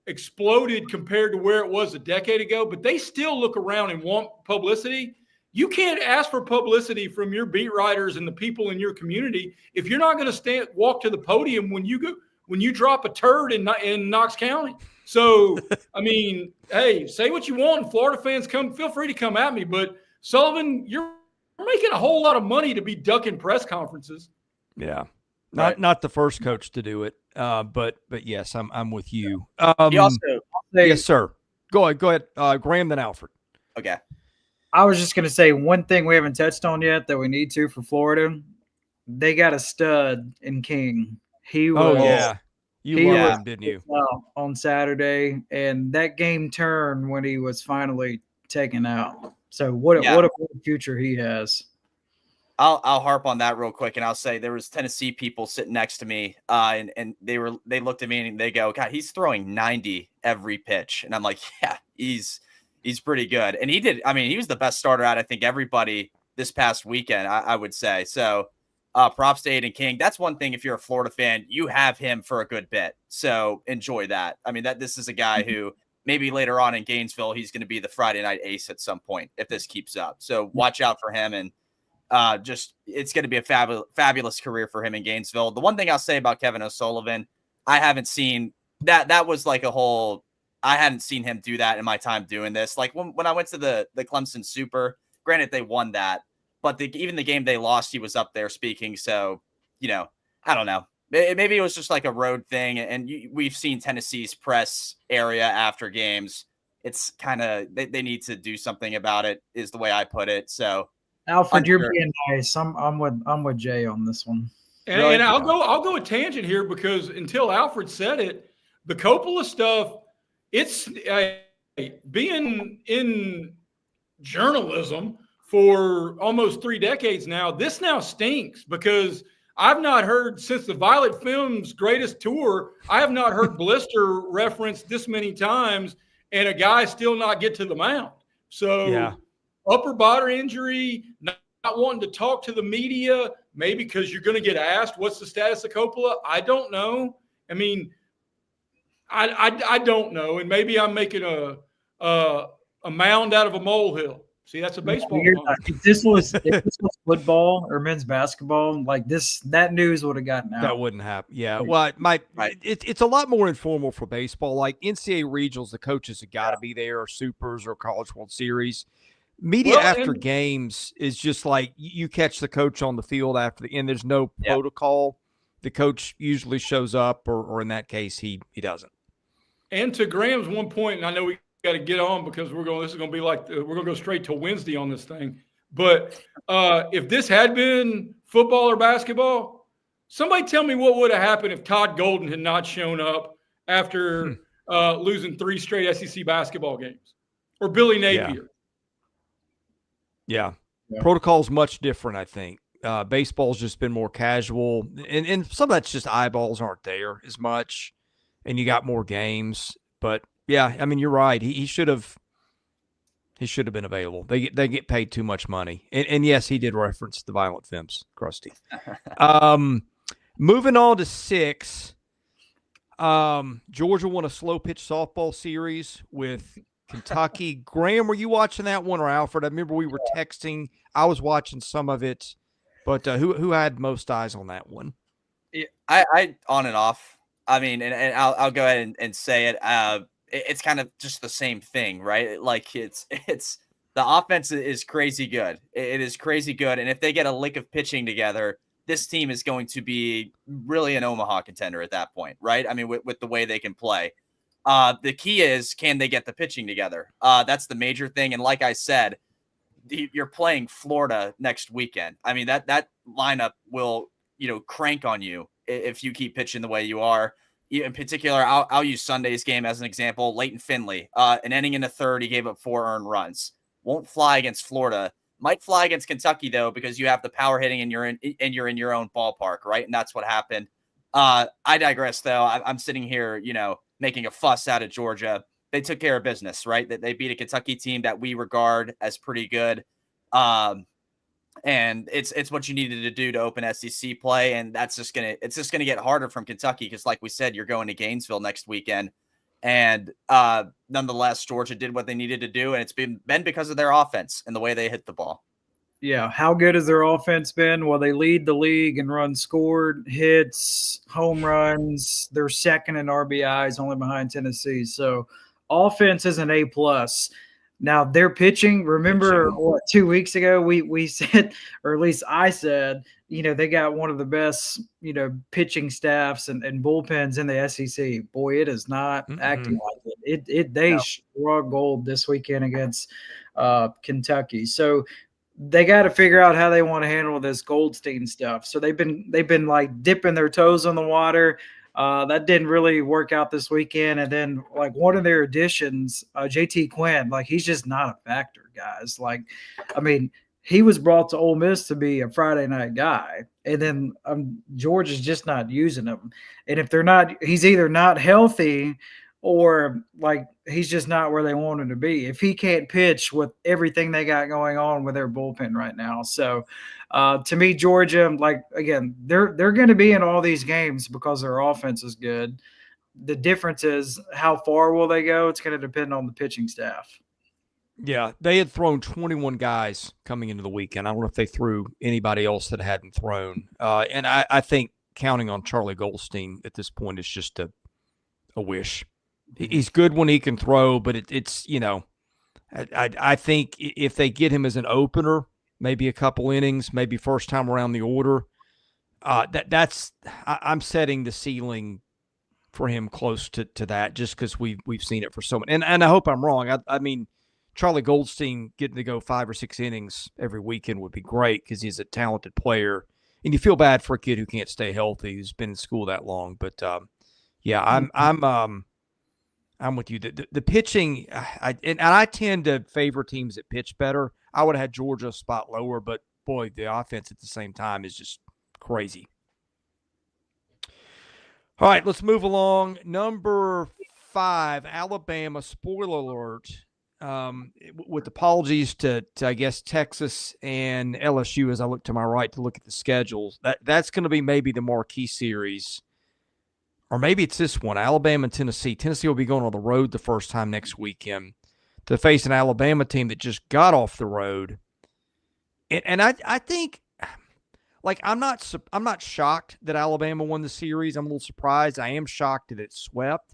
exploded compared to where it was a decade ago, but they still look around and want publicity. You can't ask for publicity from your beat writers and the people in your community if you're not going to walk to the podium when you drop a turd in Knox County. So, I mean, hey, say what you want, and Florida fans feel free to come at me. But Sullivan, you're making a whole lot of money to be ducking press conferences. Yeah. Right. Not the first coach to do it. But yes, I'm with you. He also Yes, sir. Go ahead. Graham, then Alfred. okay. I was just going to say one thing we haven't touched on yet that we need to for Florida. They got a stud in King. He was, You he loved was him, didn't you? on Saturday, and that game turned when he was finally taken out. So what a future he has. I'll harp on that real quick, and I'll say there was Tennessee people sitting next to me, and they looked at me and they go, "God, he's throwing 90 every pitch," and I'm like, "Yeah, he's pretty good." And he did. I mean, he was the best starter out, I think, everybody this past weekend. I would say so. Props to Aiden King. That's one thing. If you're a Florida fan, you have him for a good bit, so enjoy that. I mean, this is a guy who maybe later on in Gainesville, he's going to be the Friday night ace at some point if this keeps up. So watch out for him and. It's going to be a fabulous career for him in Gainesville. The one thing I'll say about Kevin O'Sullivan, I haven't seen that was like I hadn't seen him do that in my time doing this. Like when I went to the Clemson Super, granted they won that, but even the game they lost, he was up there speaking. So, I don't know. Maybe it was just like a road thing. And we've seen Tennessee's press area after games. It's kind of, they need to do something about it is the way I put it. So, Alfred, you're being nice. I'm with Jay on this one. And I'll go a tangent here because until Alfred said it, the Coppola stuff, it's being in journalism for almost 3 decades now. This now stinks because I've not heard since the Violet Films Greatest Tour, I have not heard Blister referenced this many times and a guy still not get to the mound. So yeah. Upper body injury, not wanting to talk to the media, maybe because you're going to get asked, what's the status of Coppola? I don't know. I mean, I don't know. And maybe I'm making a mound out of a molehill. See, that's a baseball. If this was football or men's basketball, like that news would have gotten out. That wouldn't happen. Yeah. Well, it's a lot more informal for baseball. Like NCAA regionals, the coaches have got to be there, or supers or College World Series. Media after games is just like you catch the coach on the field after the end. There's no protocol. The coach usually shows up, or in that case, he doesn't. And to Graham's one point, and I know we got to get on because this is going to be like we're going to go straight to Wednesday on this thing. But if this had been football or basketball, somebody tell me what would have happened if Todd Golden had not shown up after losing 3 straight SEC basketball games, or Billy Napier. Yeah. Protocol's much different, I think. Baseball's just been more casual, and some of that's just eyeballs aren't there as much, and you got more games. But yeah, I mean, you're right. He should have been available. They get paid too much money, and yes, he did reference the Violent Femmes, Krusty. Moving on to 6, Georgia won a slow pitch softball series with Kentucky. Graham, were you watching that one, or Alfred? I remember we were texting. I was watching some of it, but who had most eyes on that one? Yeah, I on and off. I mean, and I'll go ahead and say it. It's kind of just the same thing, right? Like it's the offense is crazy good. It is crazy good, and if they get a lick of pitching together, this team is going to be really an Omaha contender at that point, right? I mean, with the way they can play. The key is, can they get the pitching together? That's the major thing. And like I said, you're playing Florida next weekend. I mean, that lineup will, crank on you if you keep pitching the way you are. In particular, I'll use Sunday's game as an example. Leighton Finley, an inning in the third, he gave up 4 earned runs. Won't fly against Florida. Might fly against Kentucky though, because you have the power hitting and you're in your own ballpark, right? And that's what happened. I digress though. I'm sitting here, making a fuss out of Georgia. They took care of business, right? That they beat a Kentucky team that we regard as pretty good. And it's what you needed to do to open SEC play, and it's just gonna get harder from Kentucky because, like we said, you're going to Gainesville next weekend, and nonetheless, Georgia did what they needed to do, and it's been because of their offense and the way they hit the ball. Yeah, how good has their offense been? Well, they lead the league in runs scored, hits, home runs. They're second in RBIs, only behind Tennessee. So, offense is an A+. Now their pitching, remember what 2 weeks ago we said, or at least I said, they got one of the best, pitching staffs and bullpens in the SEC. Boy, it is not acting like it. They struggled this weekend against Kentucky. So they got to figure out how they want to handle this Goldstein stuff. So they've been like dipping their toes in the water. That didn't really work out this weekend. And then like one of their additions, JT Quinn, like he's just not a factor, guys. Like, I mean, he was brought to Ole Miss to be a Friday night guy. And then George is just not using him. And if they're not, he's either not healthy or like he's just not where they want him to be if he can't pitch with everything they got going on with their bullpen right now. So to me, Georgia, like, again, they're going to be in all these games because their offense is good. The difference is how far will they go? It's going to depend on the pitching staff. Yeah, they had thrown 21 guys coming into the weekend. I don't know if they threw anybody else that hadn't thrown. And I think counting on Charlie Goldstein at this point is just a wish. He's good when he can throw, but it's I think if they get him as an opener, maybe a couple innings, maybe first time around the order, I'm setting the ceiling for him close to that just because we've seen it for so many. And I hope I'm wrong. I mean, Charlie Goldstein getting to go 5 or 6 innings every weekend would be great because he's a talented player, and you feel bad for a kid who can't stay healthy, who's been in school that long. But yeah, I'm with you. The pitching, I tend to favor teams that pitch better. I would have had Georgia a spot lower, but boy, the offense at the same time is just crazy. All right, let's move along. Number 5, Alabama. Spoiler alert. With apologies to I guess Texas and LSU as I look to my right to look at the schedules. That's going to be maybe the marquee series. Or maybe it's this one, Alabama and Tennessee. Tennessee will be going on the road the first time next weekend to face an Alabama team that just got off the road. And I think, like, I'm not shocked that Alabama won the series. I'm a little surprised. I am shocked that it swept.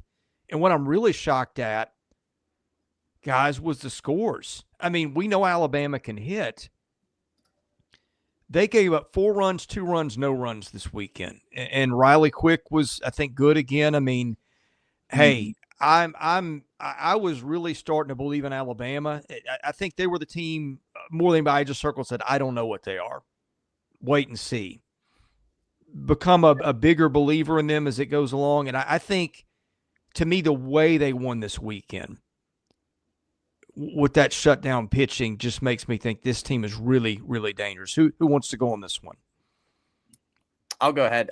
And what I'm really shocked at, guys, was the scores. I mean, we know Alabama can hit. They gave up 4 runs, 2 runs, no runs this weekend. And Riley Quick was, I think, good again. I mean, hey, I was really starting to believe in Alabama. I think they were the team more than anybody just circled said, I don't know what they are. Wait and see. Become a bigger believer in them as it goes along. And I think, to me, the way they won this weekend with that shutdown pitching just makes me think this team is really, really dangerous. Who wants to go on this one? I'll go ahead.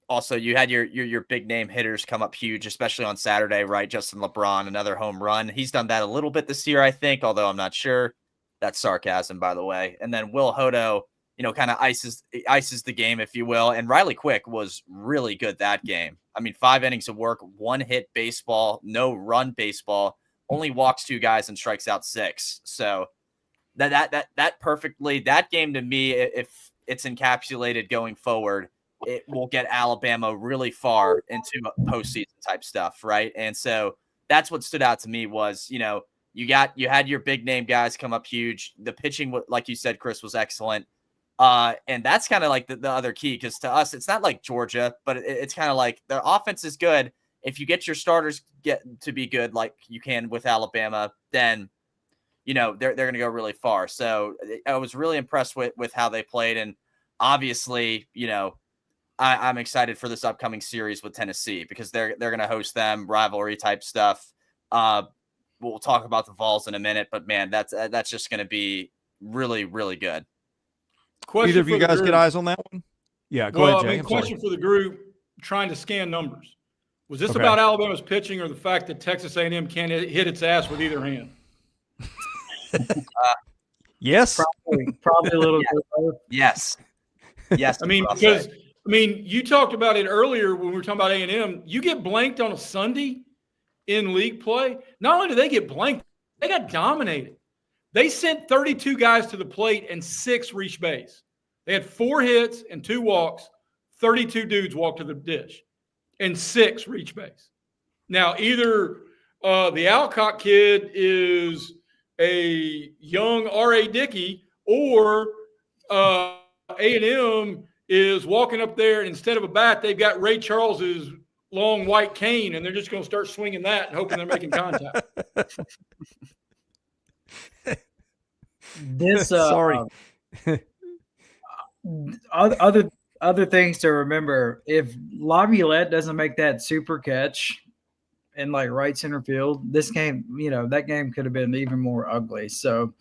Also, you had your big name hitters come up huge, especially on Saturday, right? Justin LeBron, another home run. He's done that a little bit this year, I think, although I'm not sure. That's sarcasm, by the way. And then Will Hodo, kind of ices the game, if you will. And Riley Quick was really good that game. I mean, 5 innings of work, 1 hit baseball, no run baseball. Only walks 2 guys and strikes out 6. So that perfectly, that game to me, if it's encapsulated going forward, it will get Alabama really far into postseason type stuff, right? And so that's what stood out to me was, you had your big name guys come up huge. The pitching, like you said, Chris, was excellent. And that's kind of like the other key, because to us, it's not like Georgia, but it's kind of like the offense is good. If you get your starters get to be good, like you can with Alabama, then, they're going to go really far. So I was really impressed with how they played. And obviously, I'm excited for this upcoming series with Tennessee because they're going to host them, rivalry type stuff. We'll talk about the Vols in a minute, but man, that's just going to be really, really good. Question Either of for you the guys group. get eyes on that one? Yeah, go Well, ahead, Jay. I mean, I'm sorry. question for the group trying to scan numbers. Was this Okay. about Alabama's pitching or the fact that Texas A&M can't hit its ass with either hand? Yes. Probably a little bit of both. Yes. Yes. I mean, because you talked about it earlier when we were talking about A&M. You get blanked on a Sunday in league play. Not only do they get blanked, they got dominated. They sent 32 guys to the plate and 6 reached base. They had 4 hits and 2 walks. 32 dudes walked to the dish and 6 reached base. Now, either the Alcott kid is a young R.A. Dickey or A&M is walking up there and instead of a bat, they've got Ray Charles's long white cane and they're just going to start swinging that and hoping they're making contact. This Sorry. other things to remember. If Laviolette doesn't make that super catch in like right center field, this game, that game could have been even more ugly. So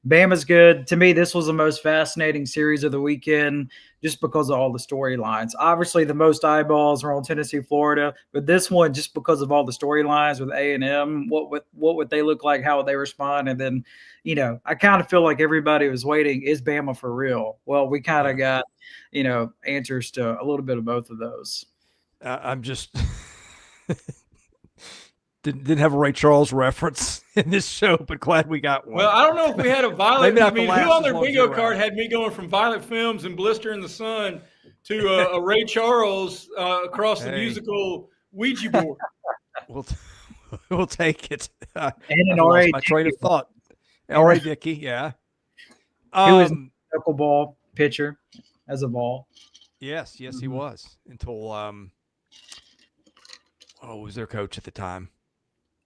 Bama's good. To me, this was the most fascinating series of the weekend just because of all the storylines. Obviously, the most eyeballs are on Tennessee, Florida, but this one, just because of all the storylines with A&M, what would they look like? How would they respond? And then, I kind of feel like everybody was waiting, is Bama for real? Well, we kind of got, answers to a little bit of both of those. I'm just didn't have a Ray Charles reference in this show, but glad we got one. Well, I don't know if we had a Violet. Maybe not I mean, the who last on as their long as bingo you're card around. had me going from Violet Films and Blister in the Sun to a Ray Charles across the musical Ouija board? We'll take it. And an I lost R.A. my train of thought. R.A. Dickey, yeah. He was a knuckleball pitcher as a ball. Yes, he was until who was their coach at the time?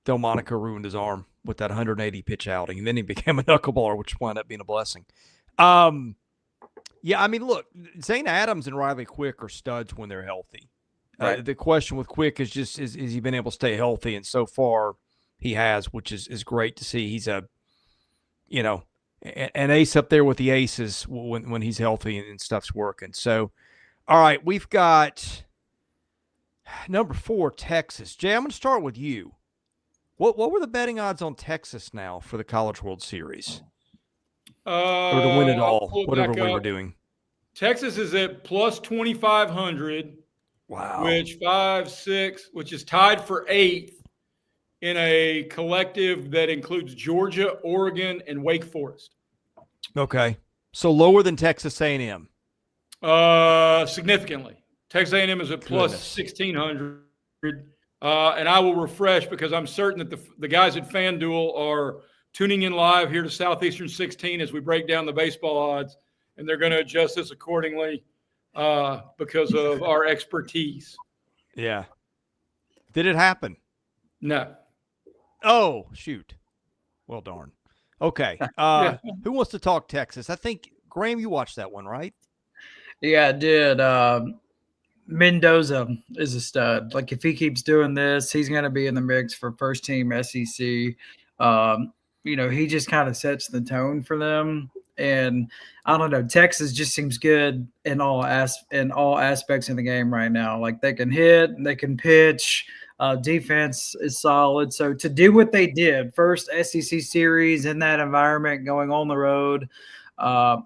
Delmonico ruined his arm with that 180 pitch outing, and then he became a knuckleballer, which wound up being a blessing. Yeah, I mean, look, Zane Adams and Riley Quick are studs when they're healthy. Right. The question with Quick is just is he been able to stay healthy, and so far he has, which is great to see. He's an ace up there with the aces when he's healthy and stuff's working. So, all right, we've got number 4, Texas. Jay, I'm going to start with you. What were the betting odds on Texas now for the College World Series? Or to win it all, whatever we were doing. Texas is at plus 2,500. Wow. Which 5-6, which is tied for 8th in a collective that includes Georgia, Oregon, and Wake Forest. Okay, so lower than Texas A&M. Significantly. Texas A&M is at plus 1,600. And I will refresh because I'm certain that the guys at FanDuel are tuning in live here to Southeastern 16 as we break down the baseball odds, and they're going to adjust this accordingly because of our expertise. Yeah. Did it happen? No. Oh, shoot. Well, darn. Okay. Who wants to talk Texas? I think, Graham, you watched that one, right? Yeah, I did. Mendoza is a stud. Like, if he keeps doing this, he's going to be in the mix for first team SEC. He just kind of sets the tone for them. And I don't know, Texas just seems good in all aspects of the game right now. Like, they can hit, they can pitch. Defense is solid. So to do what they did, first SEC series in that environment, going on the road,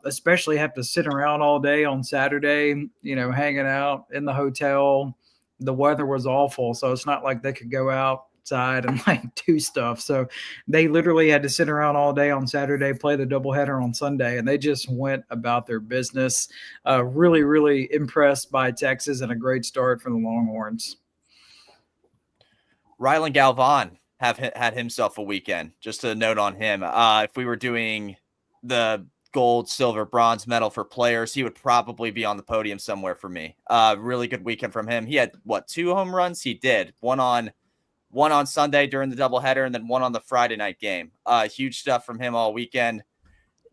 especially have to sit around all day on Saturday, hanging out in the hotel. The weather was awful, so it's not like they could go outside and do stuff. So they literally had to sit around all day on Saturday, play the doubleheader on Sunday, and they just went about their business. Really, really impressed by Texas and a great start for the Longhorns. Rylan Galvan had himself a weekend. Just a note on him. If we were doing the gold, silver, bronze medal for players, he would probably be on the podium somewhere for me. Really good weekend from him. He had 2 home runs? He did. One on Sunday during the doubleheader, and then one on the Friday night game. Huge stuff from him all weekend.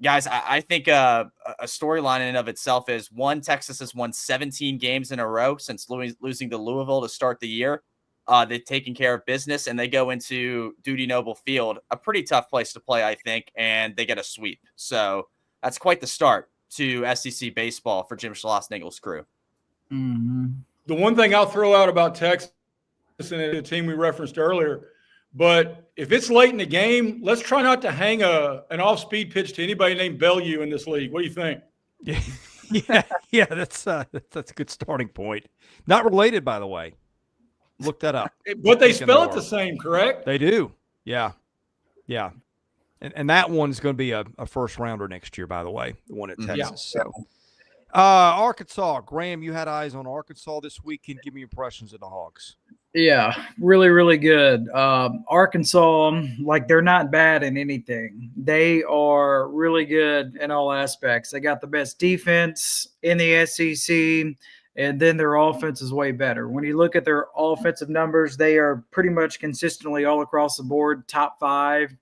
Guys, I think a storyline in and of itself is, Texas has won 17 games in a row since losing to Louisville to start the year. They've taken care of business, and they go into Duty Noble Field, a pretty tough place to play, I think, and they get a sweep. So that's quite the start to SEC baseball for Jim Schlossnagle's crew. Mm-hmm. The one thing I'll throw out about Texas and the team we referenced earlier, but if it's late in the game, let's try not to hang an off-speed pitch to anybody named Bellew in this league. What do you think? Yeah, that's a good starting point. Not related, by the way. Look that up. But they spell it the same, correct? They do. Yeah. And that one's going to be a first rounder next year, by the way, the one at Texas. Yeah. So, Arkansas, Graham, you had eyes on Arkansas this weekend. Give me impressions of the Hogs. Yeah, really, really good. Arkansas, like, they're not bad in anything. They are really good in all aspects. They got the best defense in the SEC, and then their offense is way better. When you look at their offensive numbers, they are pretty much consistently all across the board, top 5.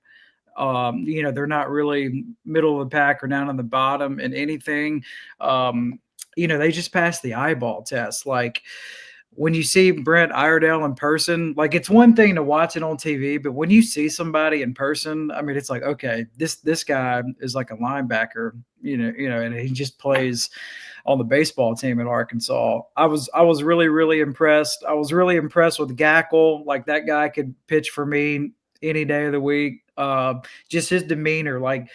They're not really middle of the pack or down on the bottom in anything. They just passed the eyeball test. Like, when you see Brent Iredale in person, like, it's one thing to watch it on TV, but when you see somebody in person, I mean, it's like, okay, this guy is like a linebacker, and he just plays on the baseball team at Arkansas. I was really, really impressed. I was really impressed with Gackle. Like, that guy could pitch for me any day of the week. Just his demeanor, like,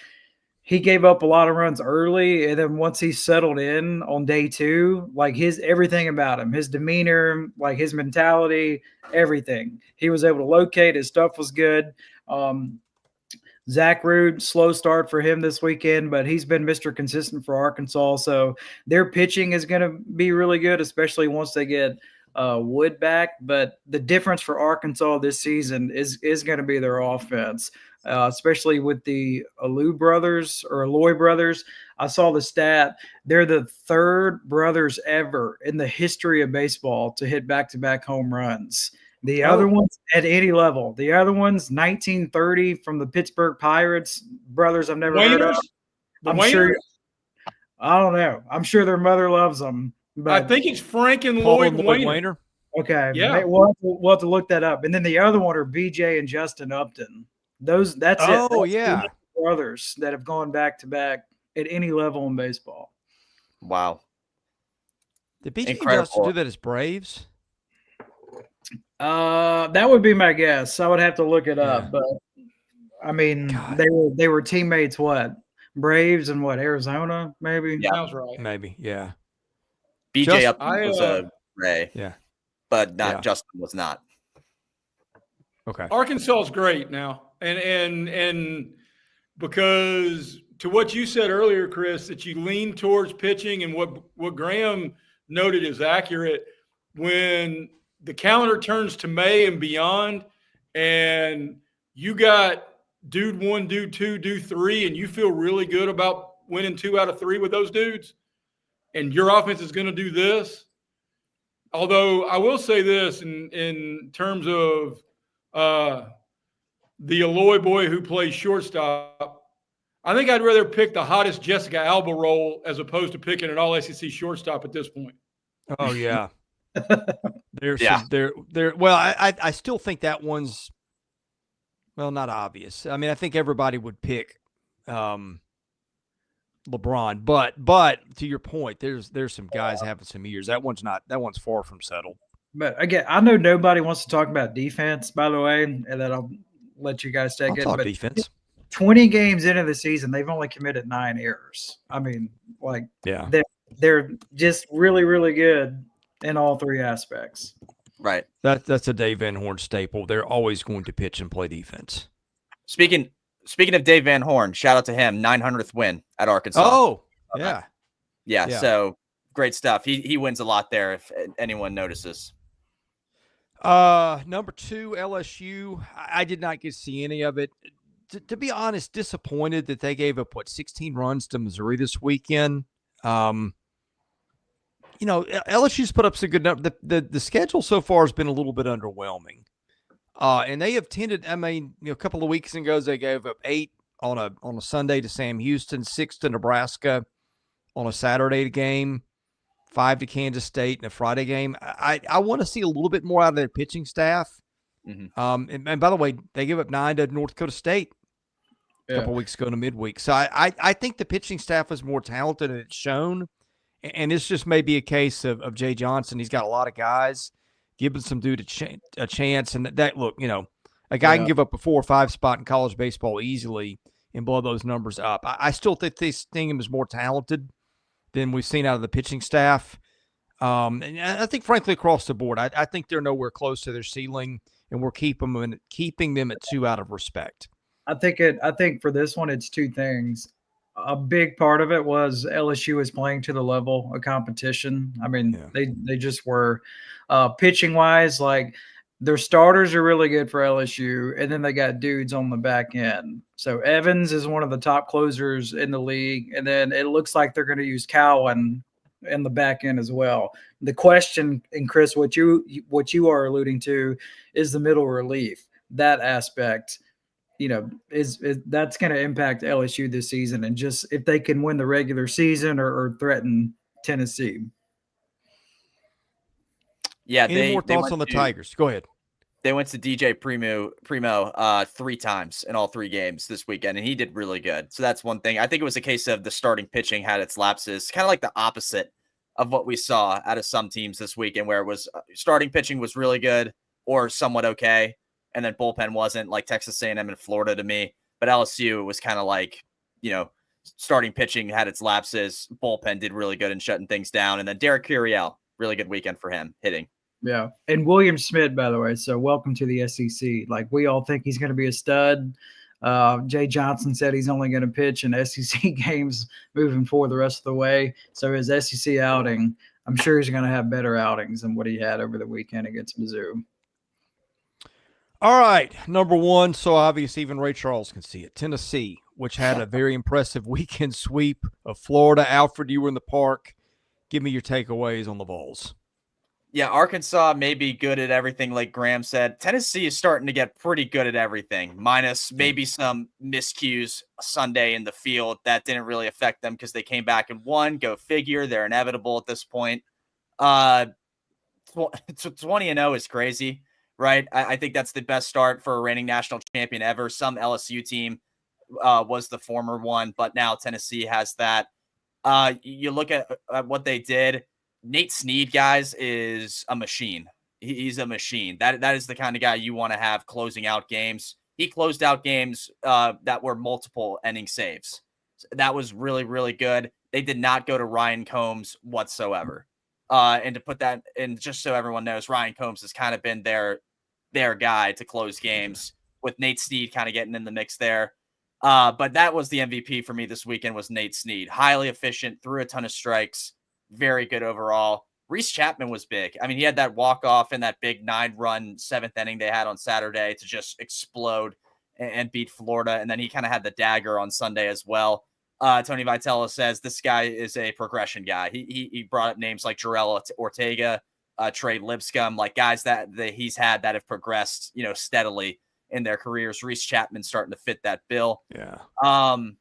he gave up a lot of runs early, and then once he settled in on day 2, like, everything about him, his demeanor, like his mentality, everything, he was able to locate. His stuff was good. Zach Rude, slow start for him this weekend, but he's been Mr. Consistent for Arkansas. So their pitching is going to be really good, especially once they get Wood back. But the difference for Arkansas this season is going to be their offense. Especially with the Alloy brothers. I saw the stat. They're the 3rd brothers ever in the history of baseball to hit back-to-back home runs. The other ones at any level. The other ones, 1930 from the Pittsburgh Pirates, brothers I've never heard of. I don't know. I'm sure their mother loves them. But I think it's Frank and Lloyd Wainer. Okay. Yeah. We'll have to look that up. And then the other one are BJ and Justin Upton. That's it. Oh, yeah. Brothers that have gone back to back at any level in baseball. Wow. Did BJ and Justin do that as Braves? That would be my guess. I would have to look it up, but I mean, they were teammates. What, Braves and what, Arizona? Maybe. Yeah, sounds right. Maybe, yeah. BJ Upton was a Ray, but Justin was not. Okay. Arkansas is great now. And because to what you said earlier, Chris, that you lean towards pitching, and what Graham noted is accurate. When the calendar turns to May and beyond, and you got dude 1, dude 2, dude 3, and you feel really good about winning 2 out of 3 with those dudes, and your offense is going to do this. Although I will say this in terms of the Alloy boy who plays shortstop, I think I'd rather pick the hottest Jessica Alba role as opposed to picking an all-SEC shortstop at this point. Oh, yeah. Well, I still think that one's, well, not obvious. I mean, I think everybody would pick LeBron, but to your point, there's some guys having some years. That one's far from settled. But again, I know nobody wants to talk about defense, by the way, and then I'll let you guys take it. But defense. 20 games into the season, they've only committed 9 errors. I mean, like, they're just really, really good in all 3 aspects. Right. That's a Dave Van Horn staple. They're always going to pitch and play defense. Speaking of Dave Van Horn, shout out to him, 900th win at Arkansas. Oh, yeah. Yeah. So great stuff. He wins a lot there if anyone notices. Number 2, LSU. I did not get to see any of it. To be honest, disappointed that they gave up 16 runs to Missouri this weekend. LSU's put up some good numbers. The schedule so far has been a little bit underwhelming. And they have tended, I mean, a couple of weeks ago, they gave up 8 on a Sunday to Sam Houston, 6 to Nebraska on a Saturday game, 5 to Kansas State in a Friday game. I want to see a little bit more out of their pitching staff. And by the way, they gave up 9 to North Dakota State a couple weeks ago in a midweek. So I think the pitching staff is more talented and it's shown. And this just may be a case of Jay Johnson. He's got a lot of guys giving some dude a chance. And that look, a guy can give up a 4 or 5 spot in college baseball easily and blow those numbers up. I still think this team is more talented than we've seen out of the pitching staff. And I think, frankly, across the board, I think they're nowhere close to their ceiling, and we're keeping them at 2 out of respect. I think for this one, it's 2 things. A big part of it was LSU was playing to the level of competition. I mean, they just were pitching wise, like their starters are really good for LSU, and then they got dudes on the back end. So Evans is one of the top closers in the league, and then it looks like they're going to use Cowan in the back end as well. The question, and Chris, what you are alluding to is the middle relief. That aspect, is that's going to impact LSU this season, and just if they can win the regular season or threaten Tennessee. Yeah. Any more thoughts on the Tigers? Go ahead. They went to DJ Primo 3 times in all 3 games this weekend, and he did really good. So that's one thing. I think it was a case of the starting pitching had its lapses, kind of like the opposite of what we saw out of some teams this weekend, where it was starting pitching was really good or somewhat okay, and then bullpen wasn't, like Texas A&M and Florida to me. But LSU was kind of like, starting pitching had its lapses. Bullpen did really good in shutting things down. And then Derek Curiel, really good weekend for him hitting. Yeah. And William Smith, by the way. So welcome to the SEC. Like, we all think he's going to be a stud. Jay Johnson said he's only going to pitch in SEC games moving forward the rest of the way. So his SEC outing, I'm sure he's going to have better outings than what he had over the weekend against Mizzou. All right, number 1, so obvious even Ray Charles can see it. Tennessee, which had a very impressive weekend sweep of Florida. Alfred, you were in the park. Give me your takeaways on the Vols. Yeah, Arkansas may be good at everything, like Graham said. Tennessee is starting to get pretty good at everything, minus maybe some miscues Sunday in the field. That didn't really affect them because they came back and won. Go figure. They're inevitable at this point. 20-0 is crazy. Right. I think that's the best start for a reigning national champion ever. Some LSU team was the former one, but now Tennessee has that. You look at what they did. Nate Snead, guys, is a machine. He's a machine. That is the kind of guy you want to have closing out games. He closed out games that were multiple inning saves. That was really, really good. They did not go to Ryan Combs whatsoever. And to put that in, just so everyone knows, Ryan Combs has kind of been their guy to close games, with Nate Snead kind of getting in the mix there. But that was the MVP for me this weekend, was Nate Snead. Highly efficient, threw a ton of strikes, very good overall. Reese Chapman was big. I mean, he had that walk-off in that big 9-run 7th inning they had on Saturday to just explode and beat Florida. And then he kind of had the dagger on Sunday as well. Tony Vitello says this guy is a progression guy. He brought up names like Jarrell Ortega, Trey Lipscomb, like guys that he's had that have progressed, steadily in their careers. Reese Chapman starting to fit that bill. Yeah. I'm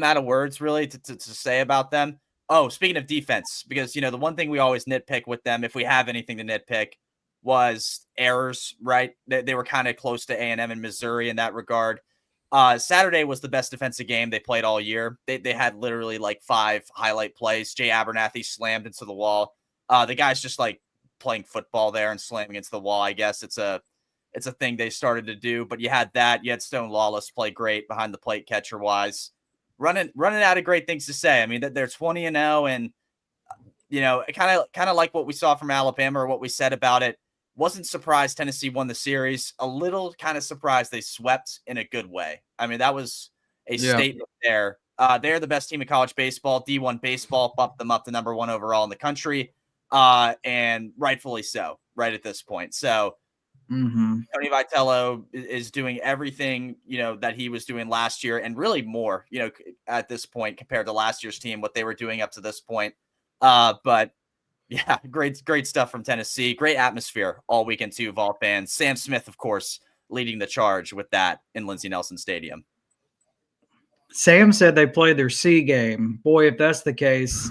out of words really to say about them. Oh, speaking of defense, because the one thing we always nitpick with them, if we have anything to nitpick, was errors. Right? They were kind of close to A&M and Missouri in that regard. Saturday was the best defensive game they played all year. They had literally like 5 highlight plays. Jay Abernathy slammed into the wall. The guy's just like playing football there and slamming into the wall. I guess it's a thing they started to do. But you had that. You had Stone Lawless play great behind the plate catcher wise. Running out of great things to say. I mean, that they're 20-0, and kind of like what we saw from Alabama, or what we said about it. Wasn't surprised Tennessee won the series. A little kind of surprised they swept in a good way. I mean, that was a statement there. They're the best team in college baseball. D1 baseball bumped them up to number 1 overall in the country, and rightfully so. Right at this point, so. Tony Vitello is doing everything, that he was doing last year, and really more, at this point compared to last year's team, what they were doing up to this point. But yeah, great stuff from Tennessee. Great atmosphere all weekend too, Vol fans. Sam Smith, of course, leading the charge with that in Lindsey Nelson Stadium. Sam said they played their C game. Boy, if that's the case,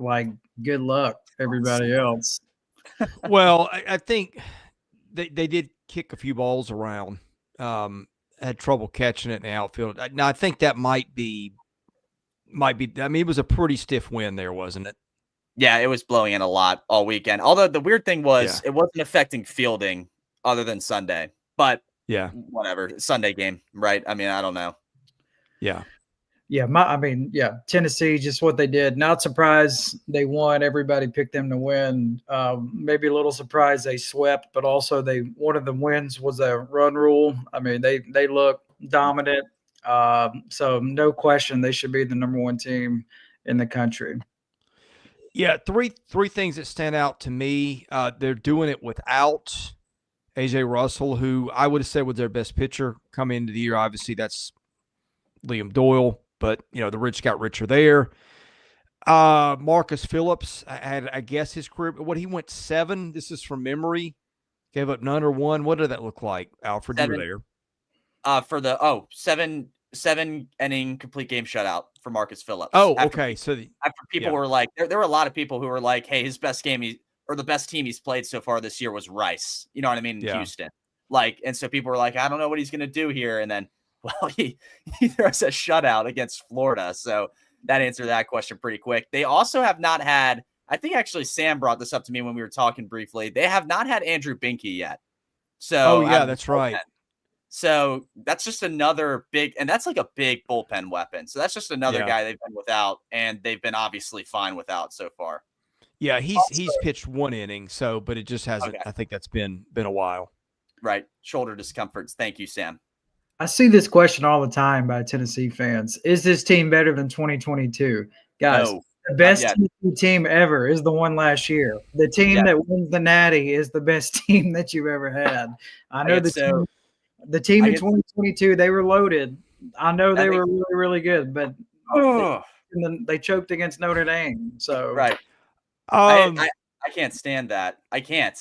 like, good luck, everybody else. Well, I think they did kick a few balls around. Had trouble catching it in the outfield. Now I think that might be. I mean, it was a pretty stiff wind there, wasn't it? Yeah, it was blowing in a lot all weekend. Although the weird thing was it wasn't affecting fielding other than Sunday. But yeah, whatever. Sunday game, right? I mean, I don't know. Yeah. Yeah, Tennessee, just what they did. Not surprised they won. Everybody picked them to win. Maybe a little surprised they swept, but also one of the wins was a run rule. I mean, they look dominant. So no question they should be the number one team in the country. Yeah, three things that stand out to me. They're doing it without AJ Russell, who I would have said was their best pitcher coming into the year. Obviously, that's Liam Doyle, but the rich got richer there. Marcus Phillips had, I guess, his career. He went 7. This is from memory. Gave up none or one. What did that look like, Alfred? 7, you were there. For the 7 inning complete game shutout for Marcus Phillips. Oh, okay. After people were like, there were a lot of people who were like, hey, his best game or the best team he's played so far this year was Rice. You know what I mean? In Houston. And so people were like, I don't know what he's going to do here. And then, well, he throws a shutout against Florida. So that answered that question pretty quick. They also have not had, I think actually Sam brought this up to me when we were talking briefly. They have not had Andrew Binke yet. So, that's right. So that's just another big, and that's like a big bullpen weapon. So that's just another guy they've been without, and they've been obviously fine without so far. Yeah, he's pitched 1 inning, but it just hasn't. Okay. I think that's been a while. Right, shoulder discomforts. Thank you, Sam. I see this question all the time by Tennessee fans: is this team better than 2022? Guys, no, the best Tennessee team ever is the one last year. The team that wins the Natty is the best team that you've ever had. I know the team in 2022, they were loaded. I know they were really, really good, but they choked against Notre Dame. So I can't stand that. I can't.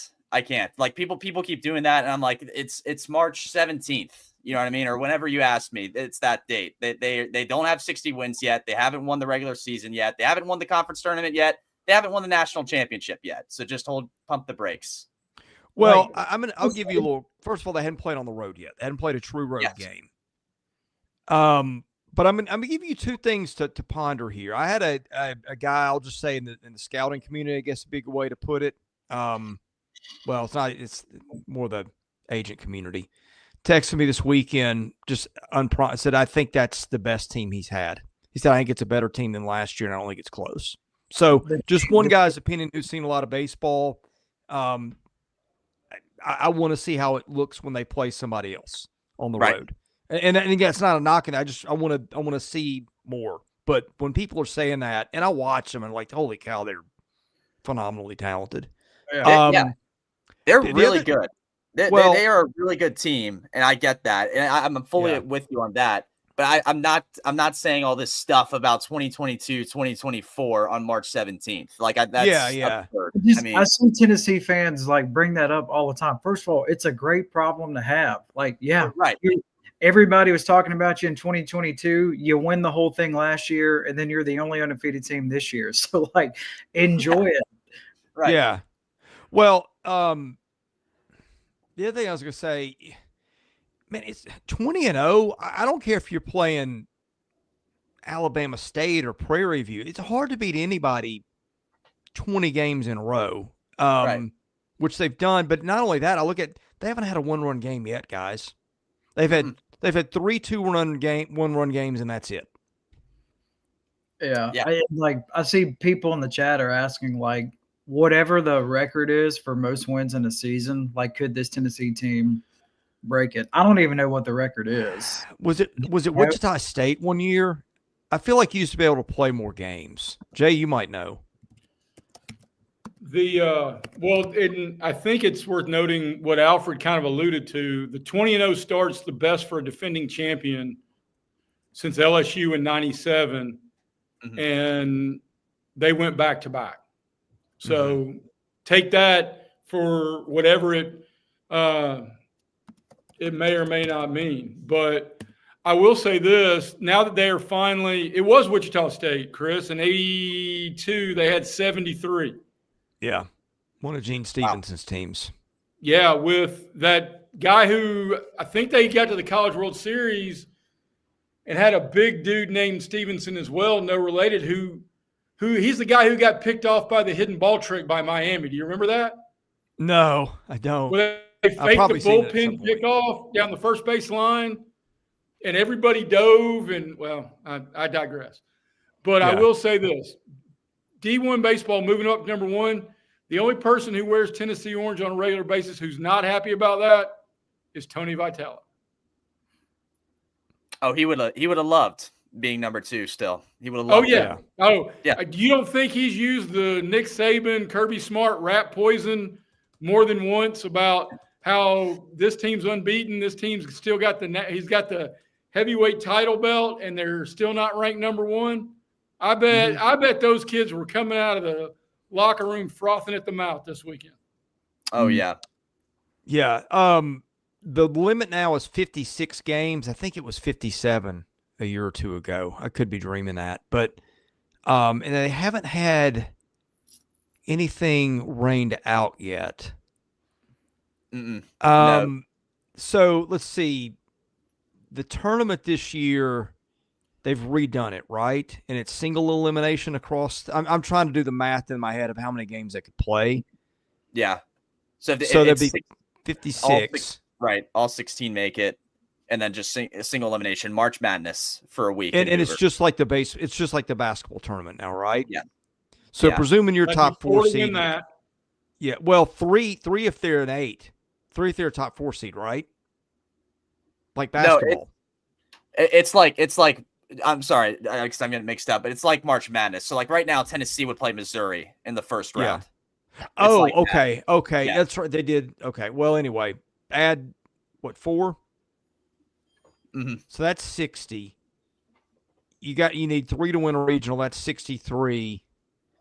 Like people keep doing that, and I'm like, it's March 17th. You know what I mean? Or whenever you ask me, it's that date. They don't have 60 wins yet. They haven't won the regular season yet. They haven't won the conference tournament yet. They haven't won the national championship yet. So just pump the brakes. Well, I'll give you a little. First of all, they hadn't played on the road yet. They hadn't played a true road game. But I'm gonna give you 2 things to ponder here. I had a guy, I'll just say in the scouting community, I guess a big way to put it. Well, it's not. It's more the agent community. Texted me this weekend, just said, I think that's the best team he's had. He said, I think it's a better team than last year, and I don't think it's close. So just one guy's opinion who's seen a lot of baseball. I want to see how it looks when they play somebody else on the road. And again, it's not a knocking. I want to see more. But when people are saying that, and I watch them and like, holy cow, they're phenomenally talented. Yeah. They're really good. They are a really good team, and I get that, and I'm fully with you on that. But I'm not saying all this stuff about 2022, 2024 on March 17th. Like that's absurd. I see Tennessee fans like bring that up all the time. First of all, it's a great problem to have. Like, everybody was talking about you in 2022. You win the whole thing last year, and then you're the only undefeated team this year. So like, enjoy it. Right. Yeah. Well, the other thing I was going to say, man, it's 20-0. I don't care if you're playing Alabama State or Prairie View. It's hard to beat anybody 20 games in a row, which they've done. But not only that, they haven't had a 1-run game yet, guys. They've had 3 2-run games, and that's it. Yeah. I see people in the chat are asking like, whatever the record is for most wins in a season, like, could this Tennessee team break it? I don't even know what the record is. Was it Wichita State one year? I feel like you used to be able to play more games. Jay, you might know. I think it's worth noting what Alfred kind of alluded to. The 20-0 start's the best for a defending champion since LSU in '97, and they went back to back. So take that for whatever it may or may not mean. But I will say this, now that they are finally – it was Wichita State, Chris. In 82, they had 73. Yeah. One of Gene Stevenson's teams. Yeah, with that guy who I think they got to the College World Series and had a big dude named Stevenson as well, no related, who he's the guy who got picked off by the hidden ball trick by Miami. Do you remember that? No, I don't. Where they faked the bullpen kickoff down the first base line, and everybody dove, and, well, I digress. But yeah. I will say this. D1 baseball moving up to number 1. The only person who wears Tennessee orange on a regular basis who's not happy about that is Tony Vitello. Oh, he would have loved being number 2 still. He would have loved it. Oh, yeah. You don't think he's used the Nick Saban, Kirby Smart rat poison more than once about how this team's unbeaten, this team's still got he's got the heavyweight title belt, and they're still not ranked number 1? I bet those kids were coming out of the locker room frothing at the mouth this weekend. Oh, yeah. Yeah. The limit now is 56 games. I think it was 57 a year or two ago. I could be dreaming that. But and they haven't had anything rained out yet. No. So let's see. The tournament this year, they've redone it, right? And it's single elimination across. I'm trying to do the math in my head of how many games they could play. Yeah. So there'd be 56. Right. All 16 make it. And then just single elimination, March Madness for a week. And it's just like it's just like the basketball tournament now, right? Yeah. So presuming you're top 4 seed. Yeah. Well, three if they're an 8. 3 if they're a top 4 seed, right? Like basketball. No, it's like I'm sorry, because I'm getting mixed up, but it's like March Madness. So like right now, Tennessee would play Missouri in the first round. Oh, like okay. that. Okay. Yeah. That's right. They did. Okay. Well, anyway, add 4? Mm-hmm. So that's 60. You need 3 to win a regional. That's 63.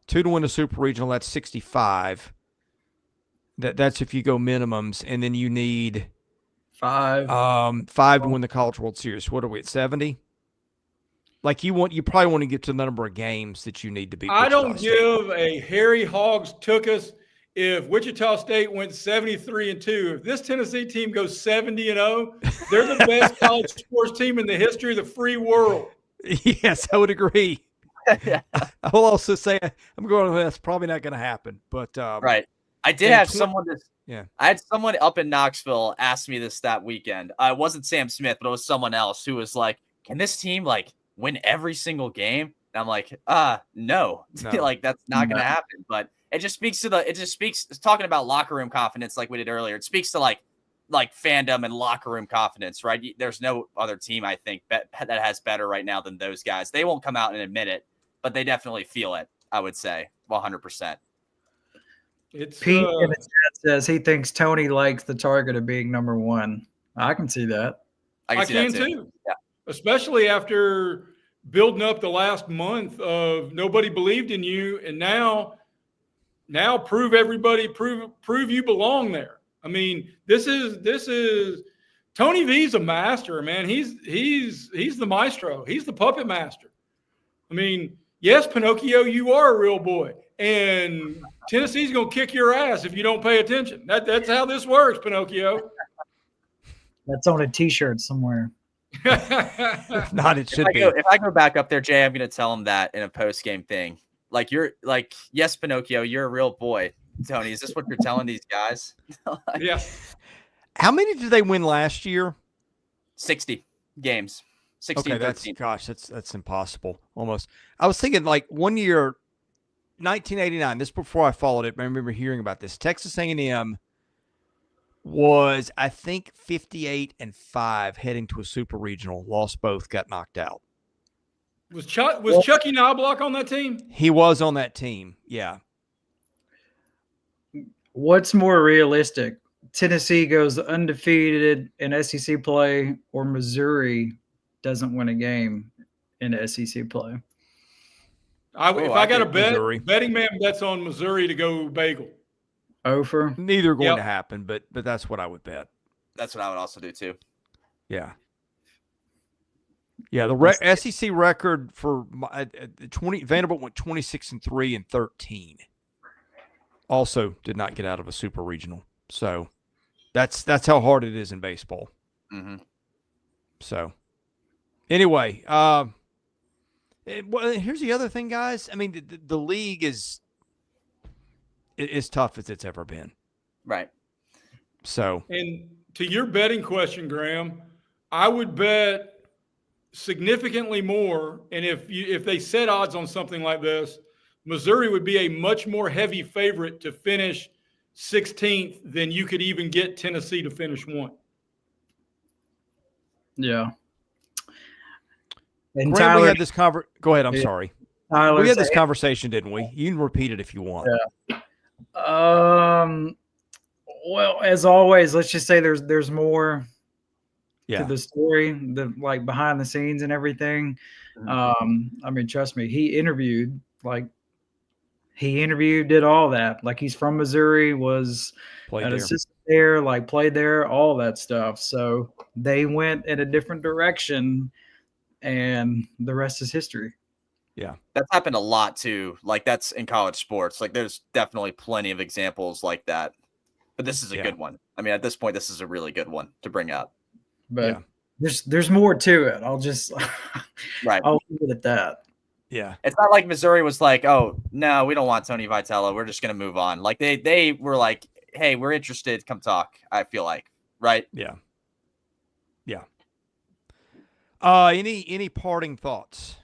2 to win a super regional. That's 65. That's if you go minimums, and then you need 5. 5 to win the College World Series. What are we at, 70? Like you probably want to get to the number of games that you need to beat. I don't give a Harry Hogs took us if Wichita State went 73-2. If this Tennessee team goes 70-0, they're the best college sports team in the history of the free world. Yes, I would agree. I will also say I'm going with that's probably not going to happen. But right. I did have someone I had someone up in Knoxville ask me this that weekend. It wasn't Sam Smith, but it was someone else who was like, "Can this team like win every single game?" And I'm like, no. Like that's not going to happen. But it just speaks it's talking about locker room confidence like we did earlier. It speaks to like fandom and locker room confidence, right? There's no other team I think that has better right now than those guys. They won't come out and admit it, but they definitely feel it, I would say, 100%. It's Pete in the chat says he thinks Tony likes the target of being number 1. I can see that. I can see that too. Yeah. Especially after building up the last month of nobody believed in you, and now prove you belong there. I mean, this is Tony V's a master, man. He's the maestro. He's the puppet master. I mean, yes, Pinocchio, you are a real boy. And Tennessee's going to kick your ass if you don't pay attention. That's how this works, Pinocchio. That's on a T-shirt somewhere. If not, it should be. If I go back up there, Jay, I'm going to tell him that in a post-game thing. Like, yes, Pinocchio, you're a real boy. Tony, is this what you're telling these guys? Yeah. How many did they win last year? 60 games. 16, okay, 13. That's impossible almost. I was thinking like one year, 1989, this before I followed it, but I remember hearing about this. Texas A&M was, I think, 58-5 heading to a super regional. Lost both, got knocked out. Was Chucky Knobloch on that team? He was on that team, yeah. What's more realistic? Tennessee goes undefeated in SEC play, or Missouri doesn't win a game in SEC play? If I got a betting man bets on Missouri to go bagel. Over. Neither going to happen, but that's what I would bet. That's what I would also do too. Yeah. Yeah, the SEC record for 20 Vanderbilt went 26-3 and 13. Also did not get out of a super regional. So that's how hard it is in baseball. Mm-hmm. So anyway, well, here's the other thing, guys. I mean, the league is tough as it's ever been. Right. So, and to your betting question, Graham, I would bet significantly more. And if they set odds on something like this, Missouri would be a much more heavy favorite to finish 16th than you could even get Tennessee to finish 1. Yeah. And Graham, Tyler, we had this Go ahead. I'm Yeah. sorry. Tyler We had this said- conversation, didn't we? You can repeat it if you want. Well, as always, let's just say there's more Yeah. to the story, the like behind the scenes and everything. I mean, trust me, he interviewed, did all that. Like, he's from Missouri, was Played an there. assistant there, like played there, all that stuff. So they went in a different direction, and the rest is history. Yeah. That's happened a lot too. Like, that's in college sports. Like, there's definitely plenty of examples like that. But this is a good one. I mean, at this point, this is a really good one to bring up. But there's more to it. I'll just Right. I'll leave it at that. Yeah. It's not like Missouri was like, oh, no, we don't want Tony Vitello. We're just going to move on. Like, they were like, hey, we're interested. Come talk, I feel like. Right? Yeah. Yeah. Any parting thoughts?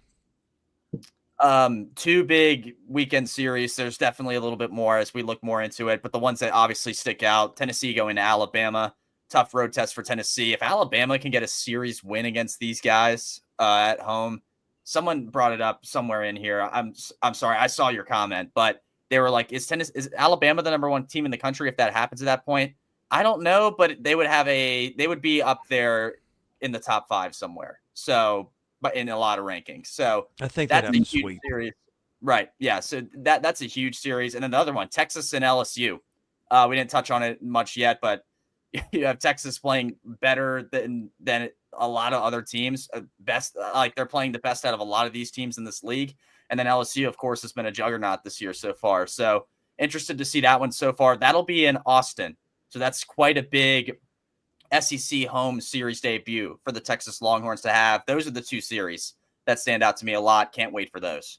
2 big weekend series. There's definitely a little bit more as we look more into it, but the ones that obviously stick out: Tennessee going to Alabama. Tough road test for Tennessee. If Alabama can get a series win against these guys at home, someone brought it up somewhere in here. I'm sorry, I saw your comment, but they were like, is Alabama the number 1 team in the country if that happens at that point? I don't know, but they would be up there in the top 5 somewhere. So, but in a lot of rankings. So I think that's a huge sweep. series. Right. Yeah. So that's a huge series. And another one, Texas and LSU. We didn't touch on it much yet, but you have Texas playing better than a lot of other teams. They're playing the best out of a lot of these teams in this league. And then LSU, of course, has been a juggernaut this year so far. So interested to see that one so far. That'll be in Austin. So that's quite a big SEC home series debut for the Texas Longhorns to have. Those are the 2 series that stand out to me a lot. Can't wait for those.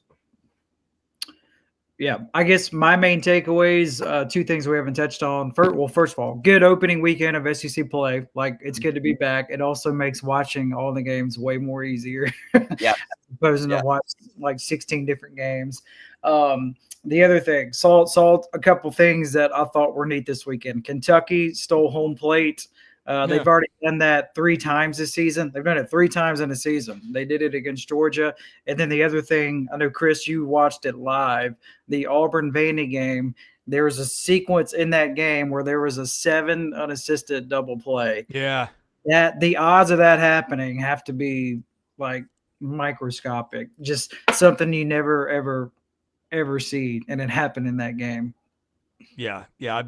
Yeah, I guess my main takeaways, 2 things we haven't touched on. First of all, good opening weekend of SEC play. Like, it's good to be back. It also makes watching all the games way more easier. Yeah. Opposing to watch like 16 different games. The other thing, saw a couple things that I thought were neat this weekend. Kentucky stole home plate. They've already done that 3 times this season. They've done it 3 times in a season. They did it against Georgia. And then the other thing, I know, Chris, you watched it live, the Auburn-Vandy game. There was a sequence in that game where there was a 7 unassisted double play. Yeah. The odds of that happening have to be like microscopic. Just something you never, ever see. And it happened in that game. Yeah.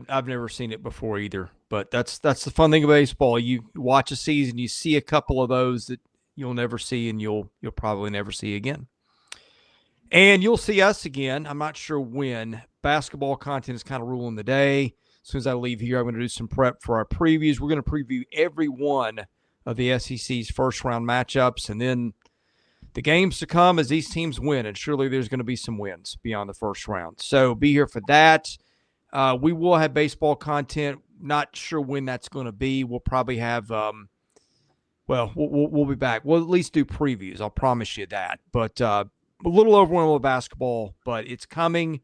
I've never seen it before either. But that's the fun thing of baseball. You watch a season, you see a couple of those that you'll never see, and you'll probably never see again. And you'll see us again. I'm not sure when. Basketball content is kind of ruling the day. As soon as I leave here, I'm going to do some prep for our previews. We're going to preview every one of the SEC's first round matchups, and then the games to come as these teams win. And surely there's going to be some wins beyond the first round. So be here for that. We will have baseball content. Not sure when that's going to be. We'll probably have, we'll be back. We'll at least do previews. I'll promise you that. But a little overwhelmed with basketball, but it's coming.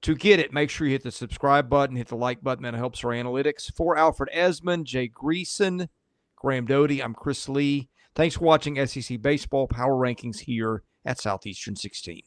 To get it, make sure you hit the subscribe button, hit the like button. That helps our analytics. For Alfred Esmond, Jay Greason, Graham Doty, I'm Chris Lee. Thanks for watching SEC Baseball Power Rankings here at Southeastern 16.